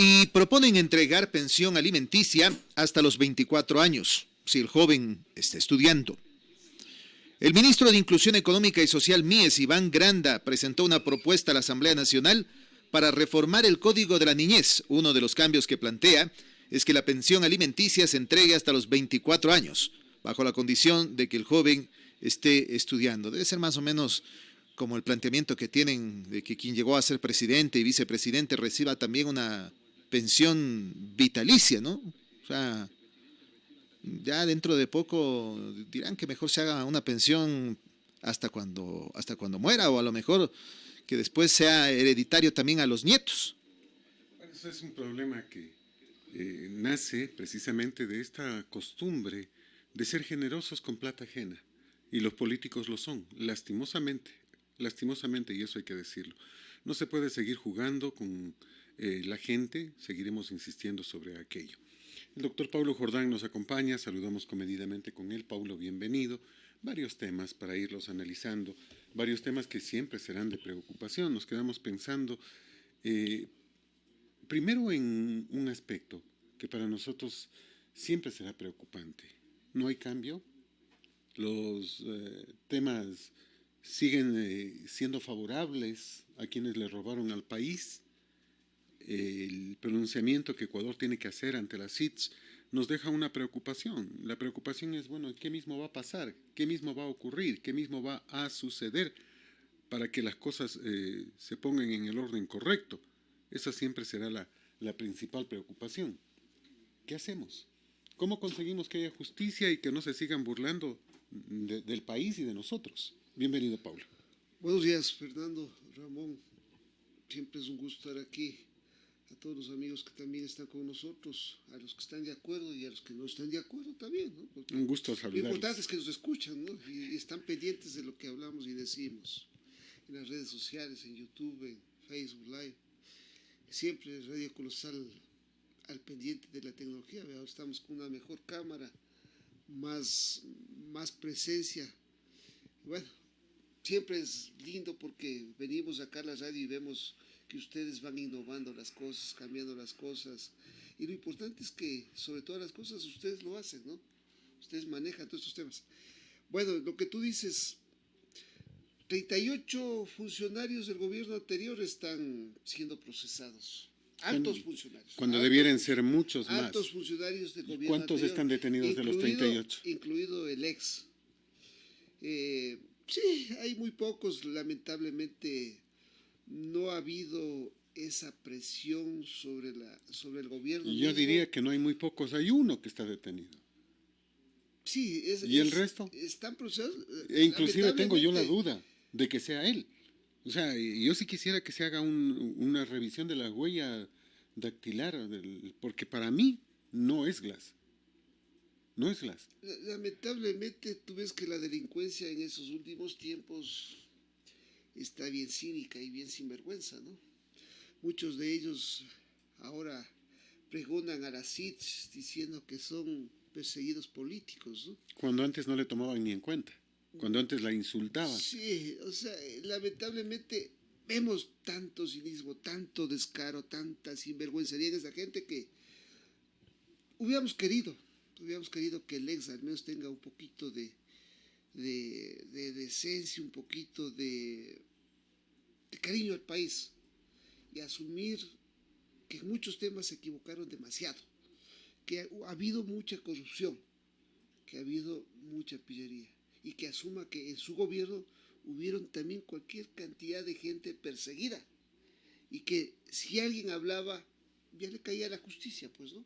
Y proponen entregar pensión alimenticia hasta los 24 años, si el joven está estudiando. El ministro de Inclusión Económica y Social MIES, Iván Granda, presentó una propuesta a la Asamblea Nacional para reformar el Código de la Niñez. Uno de los cambios que plantea es que la pensión alimenticia se entregue hasta los 24 años, bajo la condición de que el joven esté estudiando. Debe ser más o menos como el planteamiento que tienen de que quien llegó a ser presidente y vicepresidente reciba también una pensión vitalicia, ¿no? O sea, ya dentro de poco dirán que mejor se haga una pensión hasta cuando muera, o a lo mejor que después sea hereditario también a los nietos. Bueno, eso es un problema que nace precisamente de esta costumbre de ser generosos con plata ajena, y los políticos lo son, lastimosamente, y eso hay que decirlo. No se puede seguir jugando con la gente, seguiremos insistiendo sobre aquello. El doctor Paulo Jordán nos acompaña, saludamos comedidamente con él. Paulo, bienvenido. Varios temas para irlos analizando, varios temas que siempre serán de preocupación. Nos quedamos pensando primero en un aspecto que para nosotros siempre será preocupante. No hay cambio, los temas siguen siendo favorables a quienes le robaron al país. El pronunciamiento que Ecuador tiene que hacer ante la CITES nos deja una preocupación. La preocupación es, bueno, ¿qué mismo va a pasar? ¿Qué mismo va a ocurrir? ¿Qué mismo va a suceder para que las cosas se pongan en el orden correcto? Esa siempre será la principal preocupación. ¿Qué hacemos? ¿Cómo conseguimos que haya justicia y que no se sigan burlando del país y de nosotros? Bienvenido, Paulo. Buenos días, Fernando, Ramón. Siempre es un gusto estar aquí. A todos los amigos que también están con nosotros, a los que están de acuerdo y a los que no están de acuerdo también, ¿no? Porque un gusto saludarlos. Lo importante es que nos escuchan, ¿no? Y están pendientes de lo que hablamos y decimos en las redes sociales, en YouTube, en Facebook Live. Siempre Radio Colosal al pendiente de la tecnología. Ahora estamos con una mejor cámara, más presencia. Bueno, siempre es lindo porque venimos acá a la radio y vemos que ustedes van innovando las cosas, cambiando las cosas, y lo importante es que sobre todas las cosas ustedes lo hacen, ¿no? Ustedes manejan todos estos temas. Bueno, lo que tú dices, 38 funcionarios del gobierno anterior están siendo procesados, altos funcionarios. Cuando debieran ser muchos más. Altos funcionarios del gobierno ¿Cuántos anterior, están detenidos de los 38? Incluido el ex. Sí, hay muy pocos, lamentablemente. No ha habido esa presión sobre el gobierno. Yo diría que no hay muy pocos, hay uno que está detenido. Sí, ¿Y el resto? Están procesados. E inclusive tengo yo la duda de que sea él. O sea, yo sí quisiera que se haga una revisión de la huella dactilar, porque para mí no es Glass. No es Glass. Lamentablemente tú ves que la delincuencia en esos últimos tiempos está bien cínica y bien sinvergüenza, ¿no? Muchos de ellos ahora pregonan a la CITES diciendo que son perseguidos políticos, ¿no? Cuando antes no le tomaban ni en cuenta, cuando antes la insultaban. Sí, o sea, lamentablemente vemos tanto cinismo, tanto descaro, tanta sinvergüencería en esa gente que hubiéramos querido que el ex al menos tenga un poquito de decencia, un poquito de cariño al país y asumir que en muchos temas se equivocaron demasiado, que ha habido mucha corrupción, que ha habido mucha pillería y que asuma que en su gobierno hubieron también cualquier cantidad de gente perseguida y que si alguien hablaba ya le caía la justicia, pues, ¿no?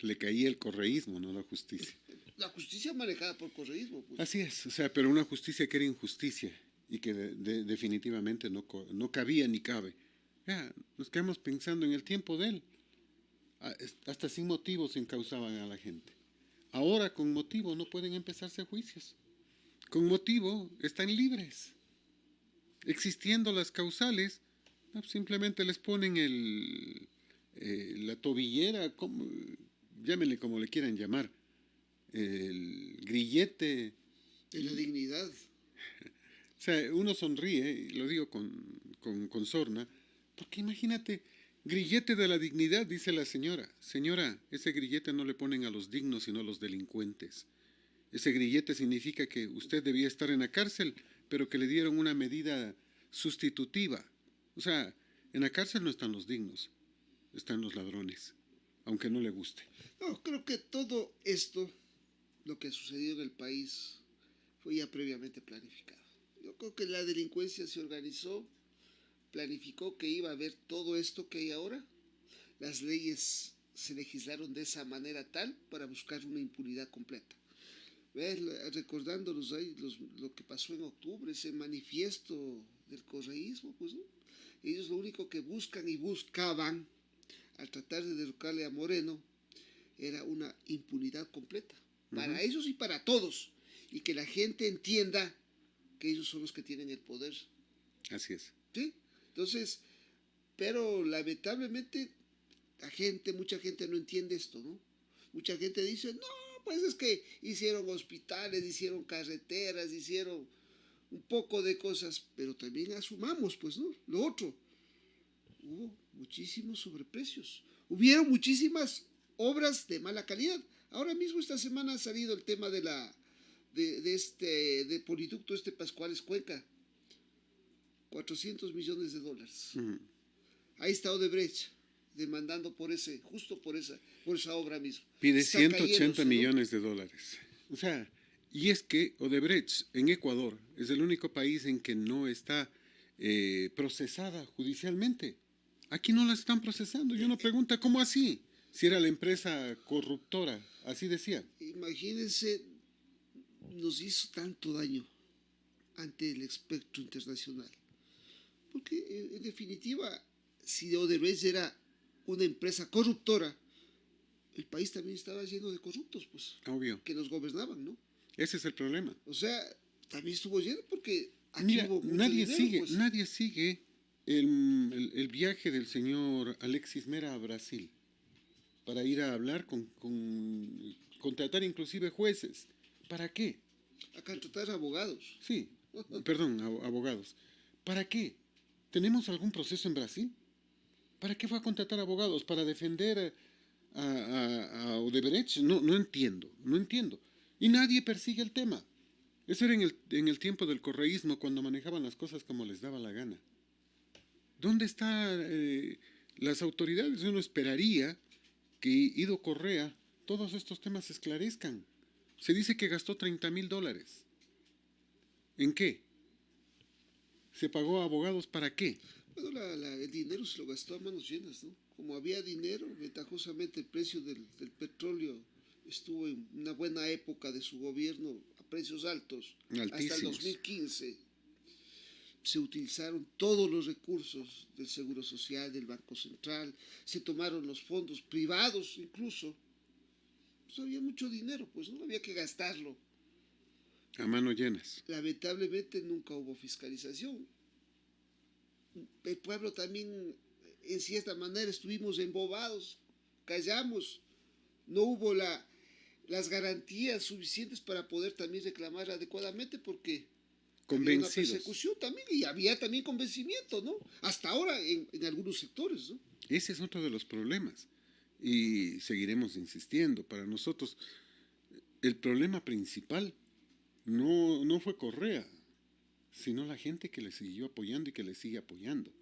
Le caía el correísmo, no la justicia. La justicia manejada por correísmo. Pues. Así es, o sea, pero una justicia que era injusticia y que definitivamente no cabía ni cabe. Ya, nos quedamos pensando en el tiempo de él. Hasta sin motivo se encausaban a la gente. Ahora con motivo no pueden empezarse juicios. Con motivo están libres. Existiendo las causales, simplemente les ponen la tobillera, llámenle como le quieran llamar, el grillete. De la dignidad. O sea, uno sonríe, y lo digo con sorna, porque imagínate Grillete de la dignidad, dice la señora. Señora, ese grillete no le ponen a los dignos, sino a los delincuentes. Ese grillete significa que usted debía estar en la cárcel, pero que le dieron una medida sustitutiva. O sea, en la cárcel no están los dignos, están los ladrones, aunque no le guste. No, creo que todo esto, lo que sucedió en el país, fue ya previamente planificado. Yo creo que la delincuencia se organizó, planificó que iba a haber todo esto que hay ahora. Las leyes se legislaron de esa manera tal para buscar una impunidad completa. ¿Ves? Recordándonos ahí lo que pasó en octubre, ese manifiesto del correísmo, pues, ¿no? Ellos lo único que buscan y buscaban al tratar de derrocarle a Moreno era una impunidad completa, para ellos y para todos, y que la gente entienda que ellos son los que tienen el poder. Así es. ¿Sí? Entonces, pero lamentablemente mucha gente no entiende esto, ¿no? Mucha gente dice, no, pues es que hicieron hospitales, hicieron carreteras, hicieron un poco de cosas, pero también asumamos, pues, ¿no? Lo otro, hubo muchísimos sobreprecios, hubieron muchísimas obras de mala calidad. Ahora mismo esta semana ha salido el tema de Poliducto Pascuales Cuenca, $400 millones. Ahí está Odebrecht demandando justo por esa obra misma. Pide Está 180 cayéndose, ¿no? millones de dólares. O sea, y es que Odebrecht en Ecuador es el único país en que no está procesada judicialmente. Aquí no la están procesando. Y uno pregunta, ¿cómo así? Si era la empresa corruptora, así decía. Imagínense, nos hizo tanto daño ante el espectro internacional. Porque, en definitiva, si Odebrecht era una empresa corruptora, el país también estaba lleno de corruptos, pues, Obvio. que nos gobernaban, ¿no? Ese es el problema. O sea, también estuvo lleno porque aquí Mira, hubo mucho nadie dinero, sigue, pues. nadie sigue el viaje del señor Alexis Mera a Brasil para ir a hablar contratar inclusive jueces. ¿Para qué? A contratar abogados. Sí, perdón, abogados. ¿Para qué? ¿Tenemos algún proceso en Brasil? ¿Para qué fue a contratar abogados? ¿Para defender a Odebrecht? No entiendo, no entiendo. Y nadie persigue el tema. Eso era en el tiempo del correísmo, cuando manejaban las cosas como les daba la gana. ¿Dónde están las autoridades? Uno esperaría que Ido Correa todos estos temas se esclarezcan. Se dice que gastó $30,000. ¿En qué? ¿Se pagó a abogados para qué? Bueno, el dinero se lo gastó a manos llenas, ¿no? Como había dinero, ventajosamente el precio del petróleo estuvo en una buena época de su gobierno a precios altos. Altísimos. Hasta el 2015 se utilizaron todos los recursos del Seguro Social, del Banco Central, se tomaron los fondos privados incluso. Pues había mucho dinero, pues no había que gastarlo. A manos llenas. Lamentablemente nunca hubo fiscalización. El pueblo también, en cierta manera, estuvimos embobados, callamos, no hubo las garantías suficientes para poder también reclamar adecuadamente porque había una persecución también y había también convencimiento, ¿no? Hasta ahora en algunos sectores, ¿no? Ese es otro de los problemas y seguiremos insistiendo. Para nosotros el problema principal no fue Correa, sino la gente que le siguió apoyando y que le sigue apoyando.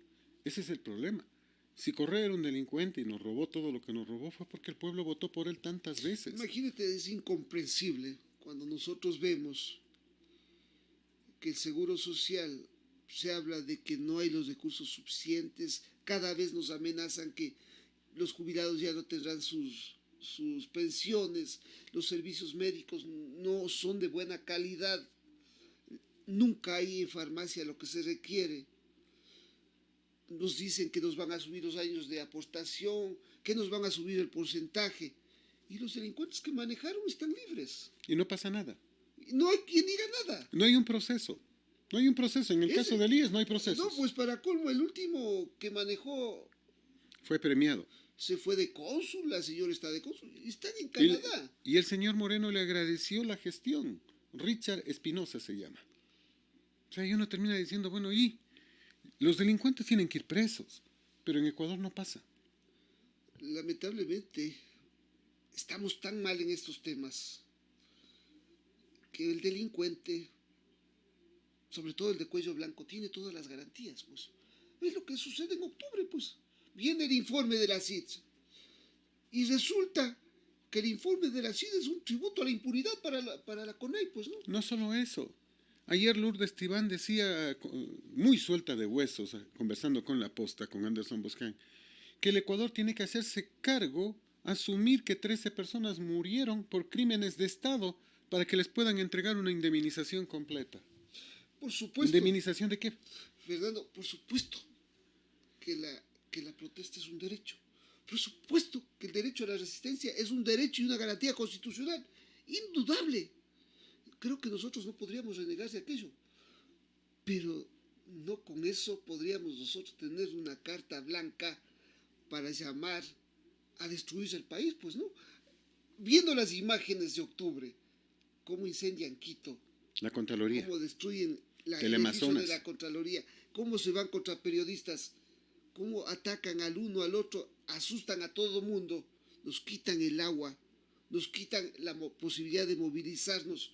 Ese es el problema. Si Correa era un delincuente y nos robó todo lo que nos robó, fue porque el pueblo votó por él tantas veces. Imagínate, es incomprensible cuando nosotros vemos que el Seguro Social se habla de que no hay los recursos suficientes, cada vez nos amenazan que los jubilados ya no tendrán sus pensiones, los servicios médicos no son de buena calidad, nunca hay en farmacia lo que se requiere. Nos dicen que nos van a subir los años de aportación, que nos van a subir el porcentaje. Y los delincuentes que manejaron están libres. Y no pasa nada. No hay quien diga nada. No hay un proceso. No hay un proceso. En el caso del IES no hay procesos. No, pues para colmo, el último que manejó fue premiado. Se fue de cónsul, la señora está de cónsul. Están en Canadá. Y el señor Moreno le agradeció la gestión. Richard Espinosa se llama. O sea, y uno termina diciendo, bueno, y los delincuentes tienen que ir presos, pero en Ecuador no pasa. lamentablemente estamos tan mal en estos temas que el delincuente, sobre todo el de cuello blanco, tiene todas las garantías, pues. Es lo que sucede en octubre, pues. Viene el informe de la CID y resulta que el informe de la CID es un tributo a la impunidad para la CONAI, pues, ¿no? No solo eso. Ayer Lourdes Tibán decía, muy suelta de huesos, conversando con La Posta, con Anderson Boscan, que el Ecuador tiene que hacerse cargo, asumir que 13 personas murieron por crímenes de Estado para que les puedan entregar una indemnización completa. Por supuesto. ¿Indemnización de qué? Fernando, por supuesto que la protesta es un derecho. Por supuesto que el derecho a la resistencia es un derecho y una garantía constitucional. Indudable. Creo que nosotros no podríamos renegar de aquello. Pero no con eso podríamos nosotros tener una carta blanca para llamar a destruir el país, pues, ¿no? Viendo las imágenes de octubre, cómo incendian Quito, la Contraloría, cómo destruyen el Amazonas, de la Contraloría, cómo se van contra periodistas, cómo atacan al uno al otro, asustan a todo mundo, nos quitan el agua, nos quitan la posibilidad de movilizarnos.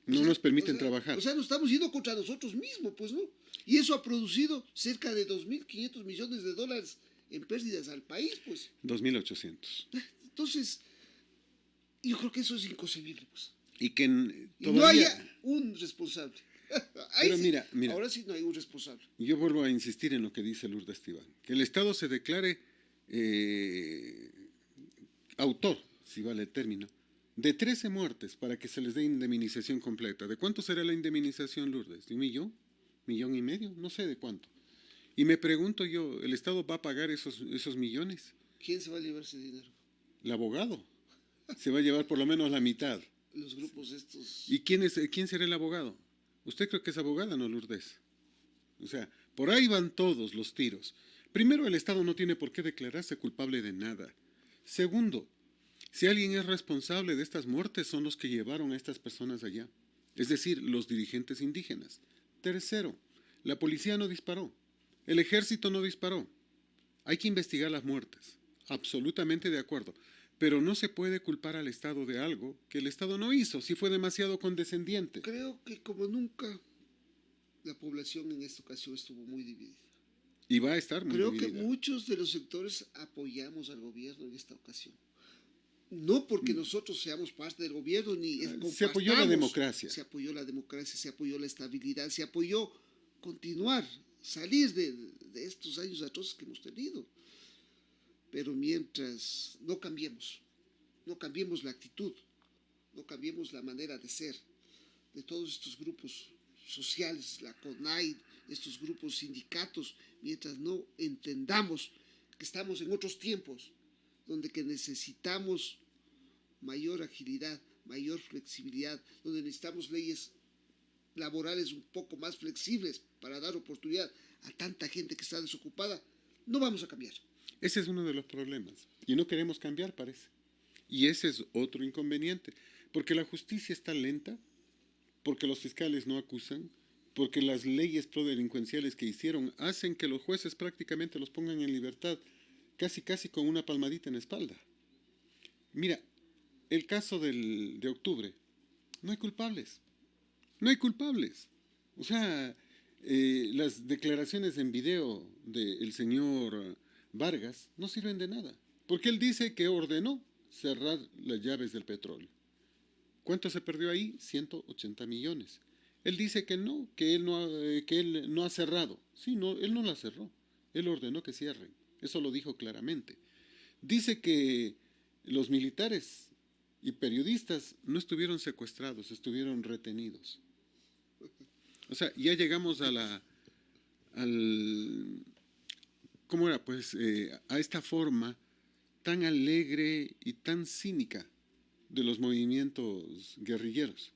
No nos permiten trabajar. O sea, nos estamos yendo contra nosotros mismos, pues, ¿no? Y eso ha producido cerca de 2.500 millones de dólares en pérdidas al país, pues. 2.800. Entonces, yo creo que eso es inconcebible, pues. Y que todavía... no haya un responsable. Pero sí, mira, ahora sí no hay un responsable. Yo vuelvo a insistir en lo que dice Lourdes Tibán, que el Estado se declare autor, si vale el término, de 13 muertes para que se les dé indemnización completa. ¿De cuánto será la indemnización, Lourdes? ¿De 1 millón? ¿1,5 millones? No sé de cuánto. Y me pregunto yo, ¿el Estado va a pagar esos millones? ¿Quién se va a llevar ese dinero? El abogado. Se va a llevar por lo menos la mitad. Los grupos estos... ¿Y quién será el abogado? ¿Usted cree que es abogada, no, Lourdes? O sea, por ahí van todos los tiros. Primero, el Estado no tiene por qué declararse culpable de nada. Segundo, si alguien es responsable de estas muertes, son los que llevaron a estas personas allá. Es decir, los dirigentes indígenas. Tercero, la policía no disparó. El ejército no disparó. Hay que investigar las muertes. Absolutamente de acuerdo. Pero no se puede culpar al Estado de algo que el Estado no hizo, si fue demasiado condescendiente. Creo que como nunca la población en esta ocasión estuvo muy dividida. Y va a estar muy dividida. Creo que muchos de los sectores apoyamos al gobierno en esta ocasión. No porque nosotros seamos parte del gobierno, ni se apoyó la democracia. Se apoyó la democracia, se apoyó la estabilidad, se apoyó continuar, salir de estos años atroces que hemos tenido. Pero mientras no cambiemos la actitud, no cambiemos la manera de ser de todos estos grupos sociales, la CONAI, estos grupos sindicatos, mientras no entendamos que estamos en otros tiempos, donde que necesitamos mayor agilidad, mayor flexibilidad, donde necesitamos leyes laborales un poco más flexibles para dar oportunidad a tanta gente que está desocupada, no vamos a cambiar. Ese es uno de los problemas. Y no queremos cambiar, parece. Y ese es otro inconveniente. Porque la justicia está lenta, porque los fiscales no acusan, porque las leyes prodelincuenciales que hicieron hacen que los jueces prácticamente los pongan en libertad, casi con una palmadita en la espalda. Mira, el caso de octubre, no hay culpables. No hay culpables. O sea, las declaraciones en video del señor Vargas no sirven de nada, porque él dice que ordenó cerrar las llaves del petróleo. ¿Cuánto se perdió ahí? 180 millones. Él dice que no, que él no ha cerrado. Sí, no, él no la cerró. Él ordenó que cierren. Eso lo dijo claramente. Dice que los militares y periodistas no estuvieron secuestrados, estuvieron retenidos. O sea, ya llegamos ¿cómo era? Pues a esta forma tan alegre y tan cínica de los movimientos guerrilleros.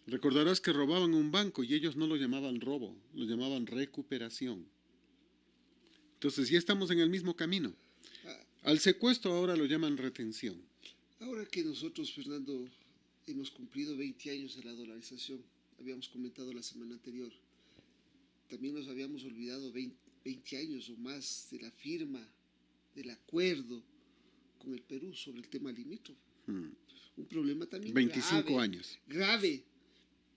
Recordarás que robaban un banco y ellos no lo llamaban robo, lo llamaban recuperación. Entonces ya estamos en el mismo camino. Al secuestro ahora lo llaman retención. Ahora que nosotros, Fernando, hemos cumplido 20 años de la dolarización, habíamos comentado la semana anterior, también nos habíamos olvidado 20 años o más de la firma del acuerdo con el Perú sobre el tema limítrofe. Mm. Un problema también 25 años. grave.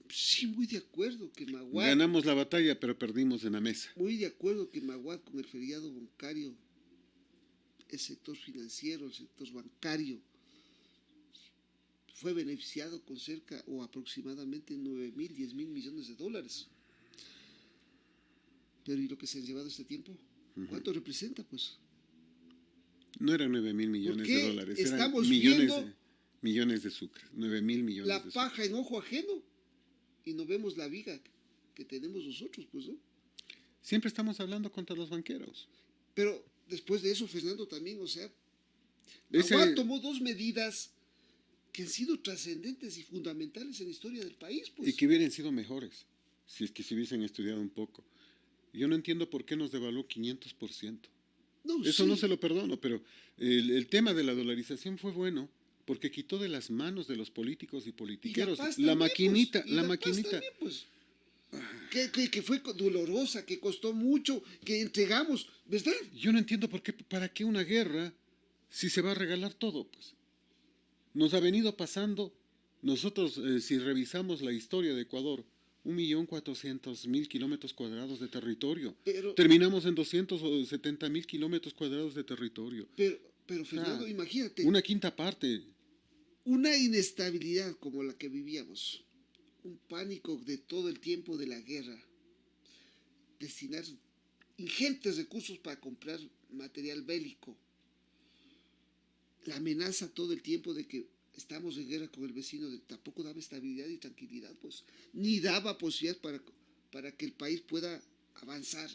Sí, muy de acuerdo que Maguad, Ganamos la batalla, pero perdimos en la mesa. muy de acuerdo que Maguad con el feriado bancario, el sector financiero, el sector bancario, fue beneficiado con cerca o aproximadamente 9.000, 10.000 millones de dólares. Pero ¿y lo que se han llevado este tiempo? ¿Cuánto representa, pues? No eran 9.000 millones ¿Por qué de dólares, eran estamos millones, viendo millones de sucre, 9.000 millones la de sucre. paja en ojo ajeno y no vemos la viga que tenemos nosotros, pues, ¿no? Siempre estamos hablando contra los banqueros. Pero después de eso, Fernando, también, o sea, Ese- Maguad tomó dos medidas que han sido trascendentes y fundamentales en la historia del país, pues. Y que hubieran sido mejores, si es que se hubiesen estudiado un poco. Yo no entiendo por qué nos devaluó 500%. No, Eso sí. no se lo perdono, pero el tema de la dolarización fue bueno porque quitó de las manos de los políticos y Y politiqueros Paz la también, maquinita, pues, y la Paz maquinita. también, pues. Que fue dolorosa, que costó mucho, que entregamos, ¿verdad? Yo no entiendo por qué, para qué una guerra si se va a regalar todo, pues. Nos ha venido pasando, nosotros si revisamos la historia de Ecuador, 1.400.000 kilómetros cuadrados de territorio. Pero, Terminamos en 270.000 kilómetros cuadrados de territorio. pero Fernando, Ah, imagínate, Una quinta parte. una inestabilidad como la que vivíamos, un pánico de todo el tiempo de la guerra, destinar ingentes recursos para comprar material bélico, la amenaza todo el tiempo de que estamos en guerra con el vecino, tampoco daba estabilidad y tranquilidad, pues, ni daba posibilidad para que el país pueda avanzar.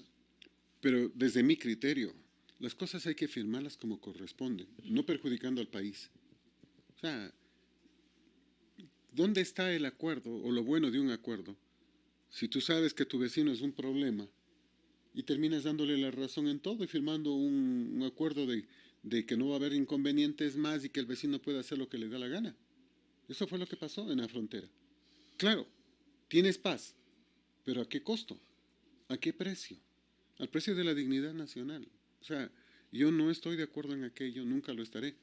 Pero desde mi criterio, las cosas hay que firmarlas como corresponden, no perjudicando al país. O sea, ¿dónde está el acuerdo o lo bueno de un acuerdo? Si tú sabes que tu vecino es un problema y terminas dándole la razón en todo y firmando un acuerdo de que no va a haber inconvenientes más y que el vecino pueda hacer lo que le da la gana. Eso fue lo que pasó en la frontera. Claro, tienes paz, pero ¿a qué costo? ¿A qué precio? Al precio de la dignidad nacional. O sea, yo no estoy de acuerdo en aquello, nunca lo estaré.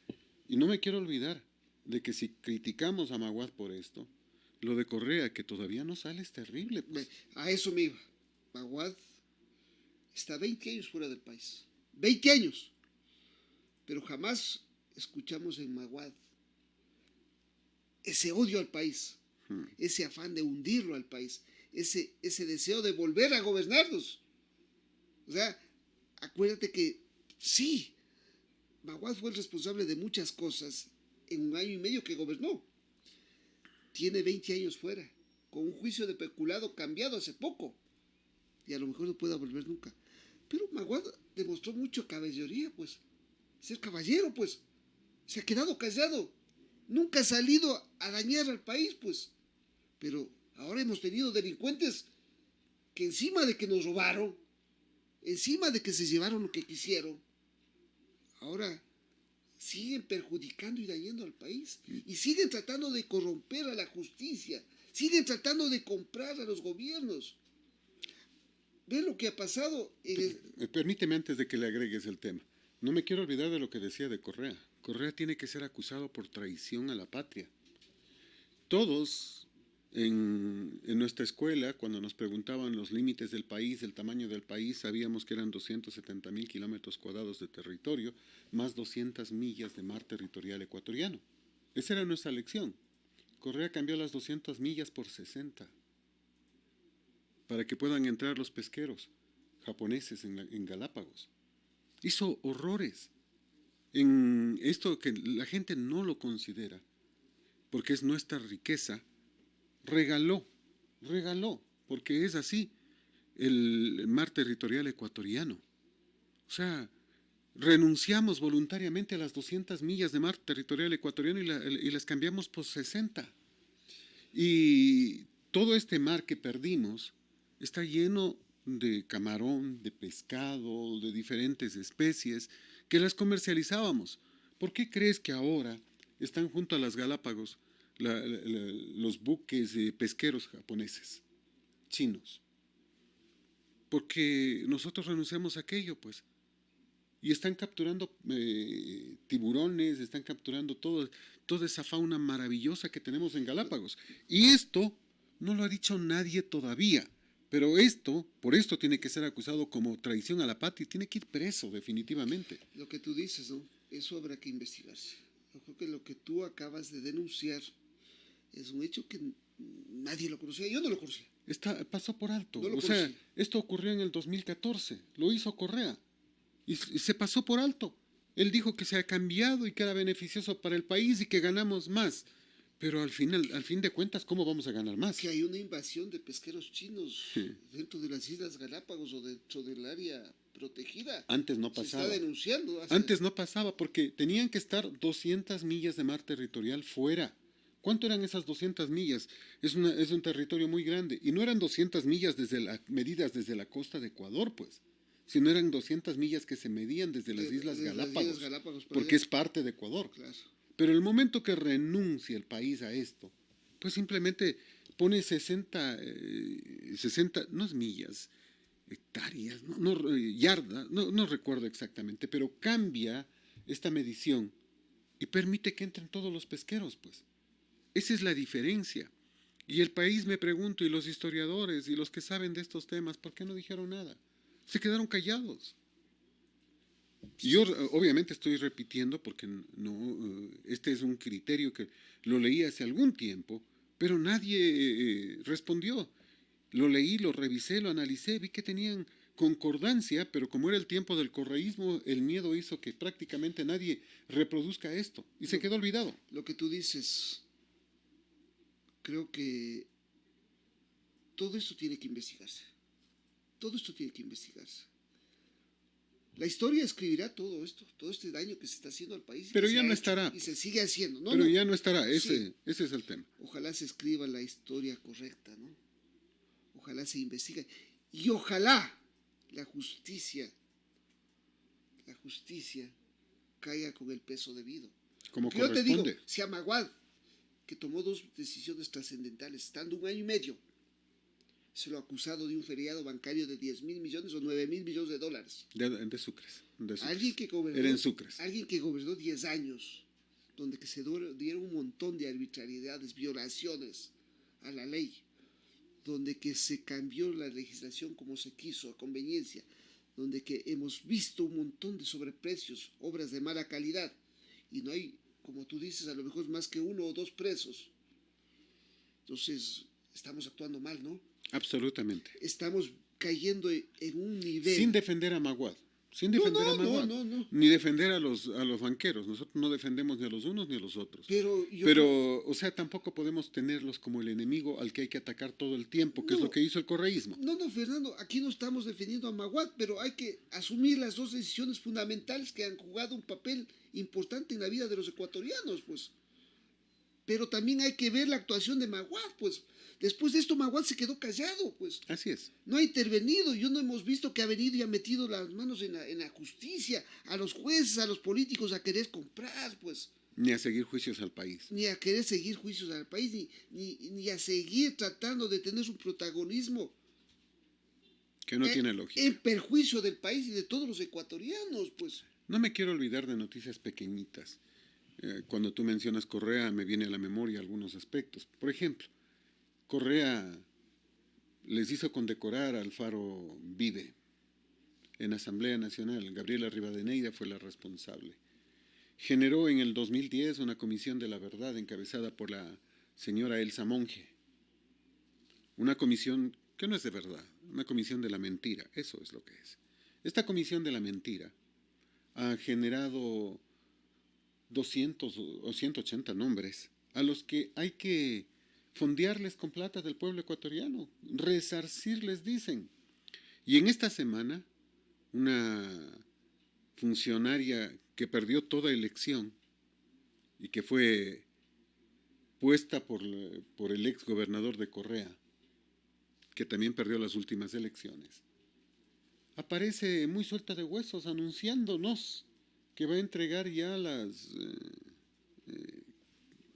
Y no me quiero olvidar de que si criticamos a Maguad por esto, lo de Correa, que todavía no sale, es terrible. Pues. A eso me iba. Maguad está 20 años fuera del país. 20 años. Pero jamás escuchamos en Maguad ese odio al país, ese afán de hundirlo al país, ese deseo de volver a gobernarnos. O sea, acuérdate que sí, Maguad fue el responsable de muchas cosas en un año y medio que gobernó. Tiene 20 años fuera, con un juicio de peculado cambiado hace poco. Y a lo mejor no pueda volver nunca. Pero Maguad demostró mucho caballería, pues. Ser caballero, pues. Se ha quedado callado. Nunca ha salido a dañar al país, pues. Pero ahora hemos tenido delincuentes que encima de que nos robaron, encima de que se llevaron lo que quisieron, ahora siguen perjudicando y dañando al país. Y siguen tratando de corromper a la justicia. Siguen tratando de comprar a los gobiernos. ¿Ven lo que ha pasado? Permíteme antes de que le agregues el tema. No me quiero olvidar de lo que decía de Correa. Correa tiene que ser acusado por traición a la patria. Todos en nuestra escuela, cuando nos preguntaban los límites del país, el tamaño del país, sabíamos que eran 270.000 kilómetros cuadrados de territorio, más 200 millas de mar territorial ecuatoriano. Esa era nuestra lección. Correa cambió las 200 millas por 60 para que puedan entrar los pesqueros japoneses en Galápagos. Hizo horrores en esto que la gente no lo considera, porque es nuestra riqueza. Regaló, porque es así, el mar territorial ecuatoriano. O sea, renunciamos voluntariamente a las 200 millas de mar territorial ecuatoriano y las cambiamos por 60. Y todo este mar que perdimos está lleno de camarón, de pescado, de diferentes especies, que las comercializábamos. ¿Por qué crees que ahora están junto a las Galápagos los buques pesqueros japoneses, chinos? Porque nosotros renunciamos a aquello, pues. y están capturando tiburones, están capturando toda esa fauna maravillosa que tenemos en Galápagos. Y esto no lo ha dicho nadie todavía, pero por esto tiene que ser acusado como traición a la patria y tiene que ir preso definitivamente. Lo que tú dices, ¿no? Eso habrá que investigarse. Yo creo que lo que tú acabas de denunciar es un hecho que nadie lo conocía. Yo no lo conocía. Pasó por alto. No lo O sea, conocí. esto ocurrió en el 2014, lo hizo Correa y se pasó por alto. Él dijo que se ha cambiado y que era beneficioso para el país y que ganamos más. Pero al fin de cuentas, ¿cómo vamos a ganar más? Que hay una invasión de pesqueros chinos Sí. dentro de las Islas Galápagos o dentro del área protegida. Antes no Se pasaba. está denunciando. Antes no pasaba porque tenían que estar 200 millas de mar territorial fuera. ¿Cuánto eran esas 200 millas? Es un territorio muy grande. Y no eran 200 millas medidas desde la costa de Ecuador, pues. Sino eran 200 millas que se medían desde las Islas Galápagos. Porque es parte de Ecuador. Claro. Pero el momento que renuncia el país a esto, pues simplemente pone 60, no es millas, hectáreas, yardas, no recuerdo exactamente, pero cambia esta medición y permite que entren todos los pesqueros, pues. Esa es la diferencia. Y el país, me pregunto, y los historiadores y los que saben de estos temas, ¿por qué no dijeron nada? Se quedaron callados. Yo obviamente estoy repitiendo porque este es un criterio que lo leí hace algún tiempo, pero nadie respondió. Lo leí, lo revisé, lo analicé, vi que tenían concordancia, pero como era el tiempo del correísmo, el miedo hizo que prácticamente nadie reproduzca esto y se quedó olvidado. Lo que tú dices, creo que todo esto tiene que investigarse. Todo esto tiene que investigarse. La historia escribirá todo esto, todo este daño que se está haciendo al país. Pero ya no estará. Y se sigue haciendo. Pero ya no estará, ese es el tema. Ojalá se escriba la historia correcta, ¿no? Ojalá se investigue. Y ojalá la justicia caiga con el peso debido. Como yo te digo, corresponde. si Amaguad, que tomó 2 decisiones trascendentales, estando 1 año y medio, se lo ha acusado de un feriado bancario de 10.000 millones o 9.000 millones de dólares. De Sucres. Alguien que gobernó, era en Sucres. Alguien que gobernó 10 años, donde que se dieron un montón de arbitrariedades, violaciones a la ley, donde que se cambió la legislación como se quiso, a conveniencia, donde que hemos visto un montón de sobreprecios, obras de mala calidad, y no hay, como tú dices, a lo mejor más que 1 o 2 presos. Entonces, estamos actuando mal, ¿no? Absolutamente. Estamos cayendo en un nivel... Sin defender a Maguad. Sin defender a Maguad. No. Ni defender a los banqueros. Nosotros no defendemos ni a los unos ni a los otros. Pero o sea, tampoco podemos tenerlos como el enemigo al que hay que atacar todo el tiempo, que es lo que hizo el correísmo. No, Fernando, aquí no estamos defendiendo a Maguad, pero hay que asumir las 2 decisiones fundamentales que han jugado un papel importante en la vida de los ecuatorianos, pues. Pero también hay que ver la actuación de Maguad, pues. Después de esto, Maguad se quedó callado, pues. Así es. No ha intervenido. No hemos visto que ha venido y ha metido las manos en la justicia, a los jueces, a los políticos a querer comprar, pues. Ni a seguir juicios al país. Ni a querer seguir juicios al país, ni a seguir tratando de tener un protagonismo que no tiene lógica. En perjuicio del país y de todos los ecuatorianos, pues. No me quiero olvidar de noticias pequeñitas. Cuando tú mencionas Correa, me viene a la memoria algunos aspectos. Por ejemplo, Correa les hizo condecorar al Faro Vive en Asamblea Nacional. Gabriela Rivadeneira fue la responsable. Generó en el 2010 una comisión de la verdad encabezada por la señora Elsa Monge. Una comisión que no es de verdad, una comisión de la mentira, eso es lo que es. Esta comisión de la mentira ha generado 200 o 180 nombres a los que hay que fondearles con plata del pueblo ecuatoriano, resarcirles, dicen. Y en esta semana, una funcionaria que perdió toda elección y que fue puesta por el ex gobernador de Correa, que también perdió las últimas elecciones, aparece muy suelta de huesos anunciándonos que va a entregar ya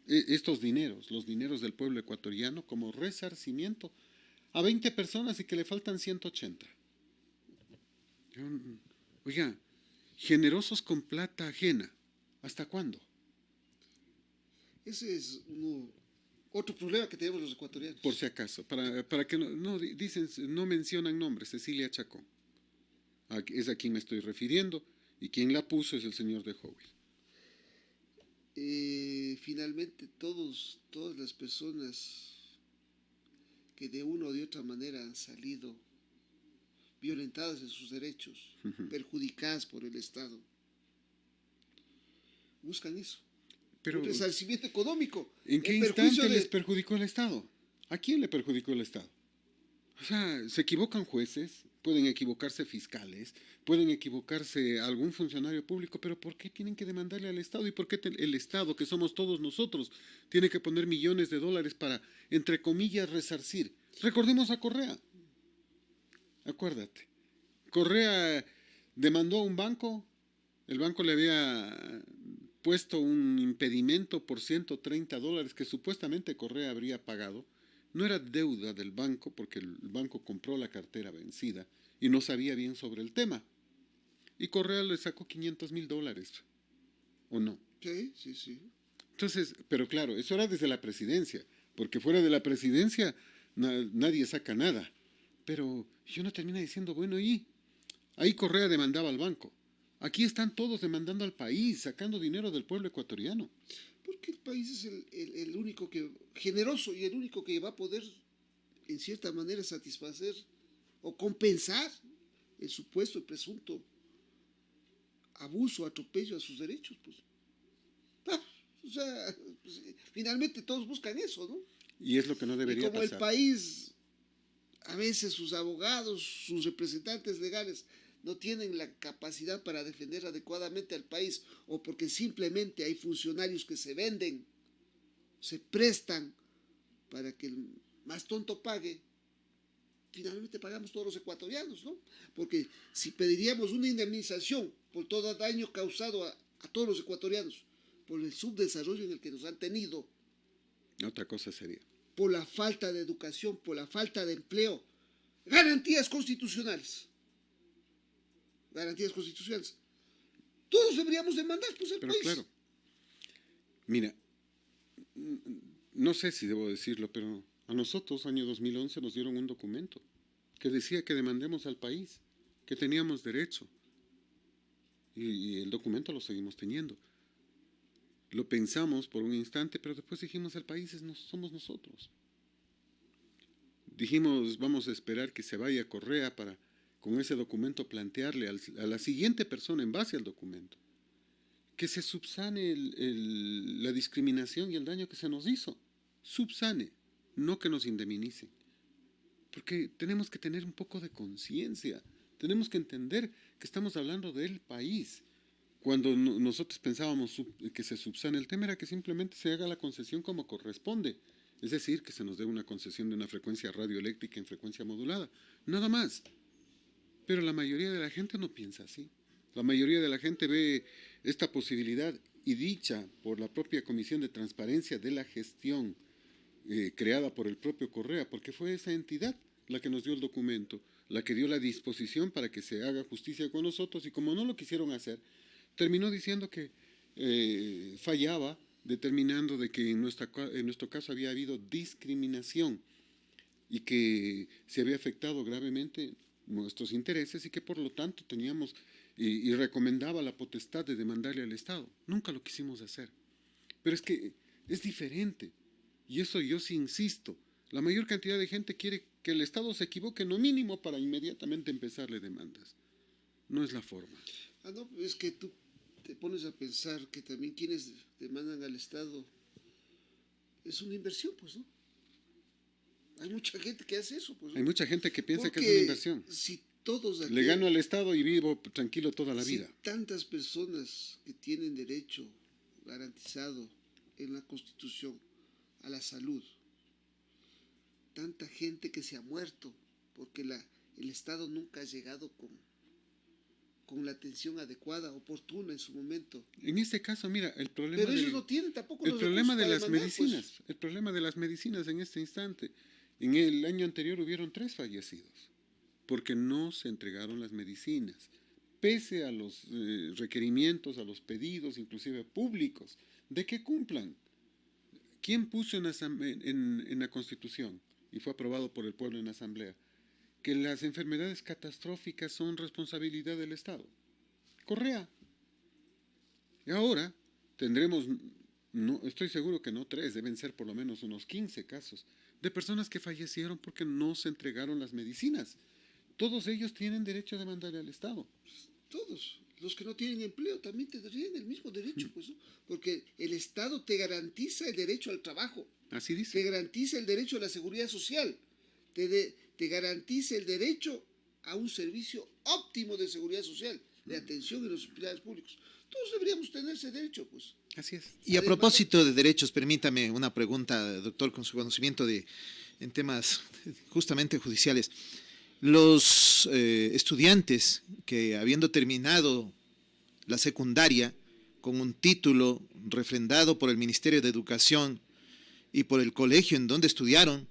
estos dineros, los dineros del pueblo ecuatoriano, como resarcimiento a 20 personas y que le faltan 180. Oiga, generosos con plata ajena. ¿Hasta cuándo? Ese es otro problema que tenemos los ecuatorianos. Por si acaso, para que dicen, no mencionan nombres, Cecilia Chacón. Es a quien me estoy refiriendo, y quien la puso es el señor de Howell. Finalmente todas las personas que de una o de otra manera han salido violentadas en sus derechos, perjudicadas por el Estado, buscan eso. Pero, un resarcimiento económico. ¿en qué instante les perjudicó el Estado? ¿A quién le perjudicó el Estado? O sea, se equivocan jueces, pueden equivocarse fiscales, pueden equivocarse algún funcionario público, pero ¿por qué tienen que demandarle al Estado? ¿Y por qué el Estado, que somos todos nosotros, tiene que poner millones de dólares para, entre comillas, resarcir? Recordemos a Correa. Acuérdate. Correa demandó a un banco, el banco le había puesto un impedimento por $130 que supuestamente Correa habría pagado. No era deuda del banco porque el banco compró la cartera vencida y no sabía bien sobre el tema. Y Correa le sacó $500,000, ¿o no? Sí, sí, sí. Entonces, pero claro, eso era desde la presidencia, porque fuera de la presidencia nadie saca nada. Pero uno termina diciendo, bueno, y ahí Correa demandaba al banco. Aquí están todos demandando al país, sacando dinero del pueblo ecuatoriano. Porque el país es el único generoso y el único que va a poder, en cierta manera, satisfacer o compensar el supuesto, el presunto abuso, atropello a sus derechos. Pues. O sea, pues, finalmente todos buscan eso, ¿no? Y es lo que no debería pasar. Y como el país, a veces sus abogados, sus representantes legales, no tienen la capacidad para defender adecuadamente al país, o porque simplemente hay funcionarios que se venden, se prestan para que el más tonto pague, finalmente pagamos todos los ecuatorianos, ¿no? Porque si pediríamos una indemnización por todo daño causado a todos los ecuatorianos, por el subdesarrollo en el que nos han tenido, otra cosa sería. Por la falta de educación, por la falta de empleo, garantías constitucionales. Todos deberíamos demandar, pues, el Pero país. Claro, mira, no sé si debo decirlo, pero a nosotros, año 2011, nos dieron un documento que decía que demandemos al país, que teníamos derecho. Y el documento lo seguimos teniendo. Lo pensamos por un instante, pero después dijimos, el país somos nosotros. Dijimos, vamos a esperar que se vaya Correa para con ese documento plantearle a la siguiente persona en base al documento que se subsane la discriminación y el daño que se nos hizo. Subsane, no que nos indemnicen. Porque tenemos que tener un poco de conciencia, tenemos que entender que estamos hablando del país. Cuando nosotros pensábamos que se subsane el tema era que simplemente se haga la concesión como corresponde, es decir, que se nos dé una concesión de una frecuencia radioeléctrica en frecuencia modulada, nada más. Pero la mayoría de la gente no piensa así. La mayoría de la gente ve esta posibilidad y dicha por la propia Comisión de Transparencia de la Gestión creada por el propio Correa, porque fue esa entidad la que nos dio el documento, la que dio la disposición para que se haga justicia con nosotros, y como no lo quisieron hacer, terminó diciendo que fallaba, determinando de que en nuestro caso había habido discriminación y que se había afectado gravemente nuestros intereses y que por lo tanto teníamos y recomendaba la potestad de demandarle al Estado. Nunca lo quisimos hacer. Pero es que es diferente. Y eso yo sí insisto. La mayor cantidad de gente quiere que el Estado se equivoque, no mínimo, para inmediatamente empezarle demandas. No es la forma. No, es que tú te pones a pensar que también quienes demandan al Estado es una inversión, pues, ¿no? Hay mucha gente que hace eso, pues, ¿no? Hay mucha gente que piensa que es una inversión. Si todos aquí, le gano al Estado y vivo tranquilo toda la vida. Tantas personas que tienen derecho garantizado en la Constitución a la salud, tanta gente que se ha muerto porque el Estado nunca ha llegado con la atención adecuada, oportuna en su momento. En este caso, mira, el problema. Pero ellos no tienen tampoco el problema de las medicinas, pues. El problema de las medicinas en este instante. En el año anterior hubieron 3 fallecidos porque no se entregaron las medicinas. pese a los requerimientos, a los pedidos, inclusive públicos, de que cumplan. ¿Quién puso en la Constitución, y fue aprobado por el pueblo en la Asamblea, que las enfermedades catastróficas son responsabilidad del Estado? Correa. Y ahora tendremos, no, estoy seguro que no 3, deben ser por lo menos unos 15 casos de personas que fallecieron porque no se entregaron las medicinas. Todos ellos tienen derecho a demandarle al Estado. Todos. Los que no tienen empleo también tendrían el mismo derecho, pues, ¿no? Porque el Estado te garantiza el derecho al trabajo. Así dice. Te garantiza el derecho a la seguridad social. Te garantiza el derecho a un servicio óptimo de seguridad social, de atención en los hospitales públicos. Todos deberíamos tener ese derecho, pues. Así es. Y a propósito de derechos, permítame una pregunta, doctor, con su conocimiento en temas justamente judiciales. Los estudiantes que, habiendo terminado la secundaria con un título refrendado por el Ministerio de Educación y por el colegio en donde estudiaron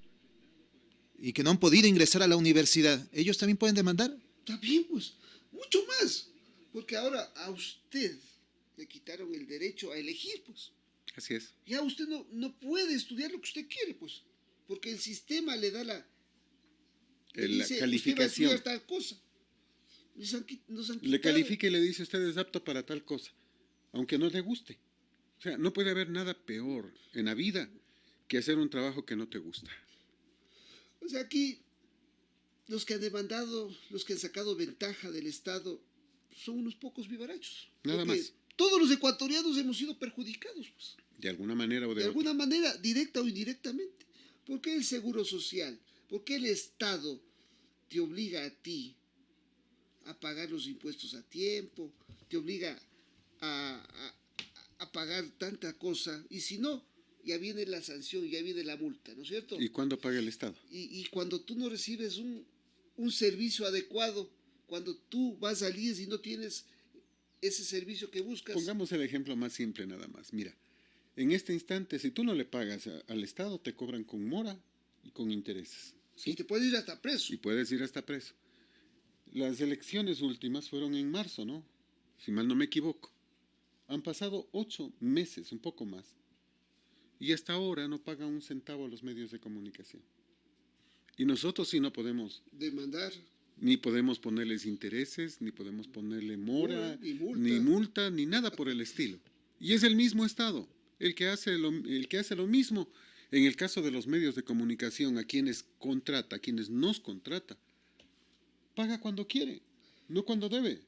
y que no han podido ingresar a la universidad, ¿ellos también pueden demandar? También, pues, mucho más. Porque ahora a usted le quitaron el derecho a elegir, pues. Así es. Ya usted no puede estudiar lo que usted quiere, pues. Porque el sistema le da la dice, calificación. usted va a estudiar tal cosa. Nos han Le quitado. califica y le dice: usted es apto para tal cosa, aunque no le guste. O sea, no puede haber nada peor en la vida que hacer un trabajo que no te gusta. O sea, aquí los que han demandado, los que han sacado ventaja del Estado, son unos pocos vivarachos. Nada Porque más. todos los ecuatorianos hemos sido perjudicados, pues. De alguna manera o de De otra. alguna manera, directa o indirectamente. ¿Por qué el seguro social? ¿Por qué el Estado te obliga a ti a pagar los impuestos a tiempo? Te obliga a pagar tanta cosa. Y si no, ya viene la sanción, ya viene la multa, ¿no es cierto? ¿Y cuándo paga el Estado? Y cuando tú no recibes un servicio adecuado, cuando tú vas al IES y no tienes ese servicio que buscas. Pongamos el ejemplo más simple nada más. Mira, en este instante, si tú no le pagas al Estado, te cobran con mora y con intereses. ¿sí? Y te puedes ir hasta preso. Y puedes ir hasta preso. Las elecciones últimas fueron en marzo, ¿no? Si mal no me equivoco. Han pasado 8 meses, un poco más. Y hasta ahora no pagan un centavo a los medios de comunicación. Y nosotros sí no podemos Demandar. ni podemos ponerles intereses, ni podemos ponerle mora, Ni multa. ni multa, ni nada por el estilo. Y es el mismo Estado el que hace lo mismo en el caso de los medios de comunicación, a quienes contrata, a quienes nos contrata. Paga cuando quiere, no cuando debe.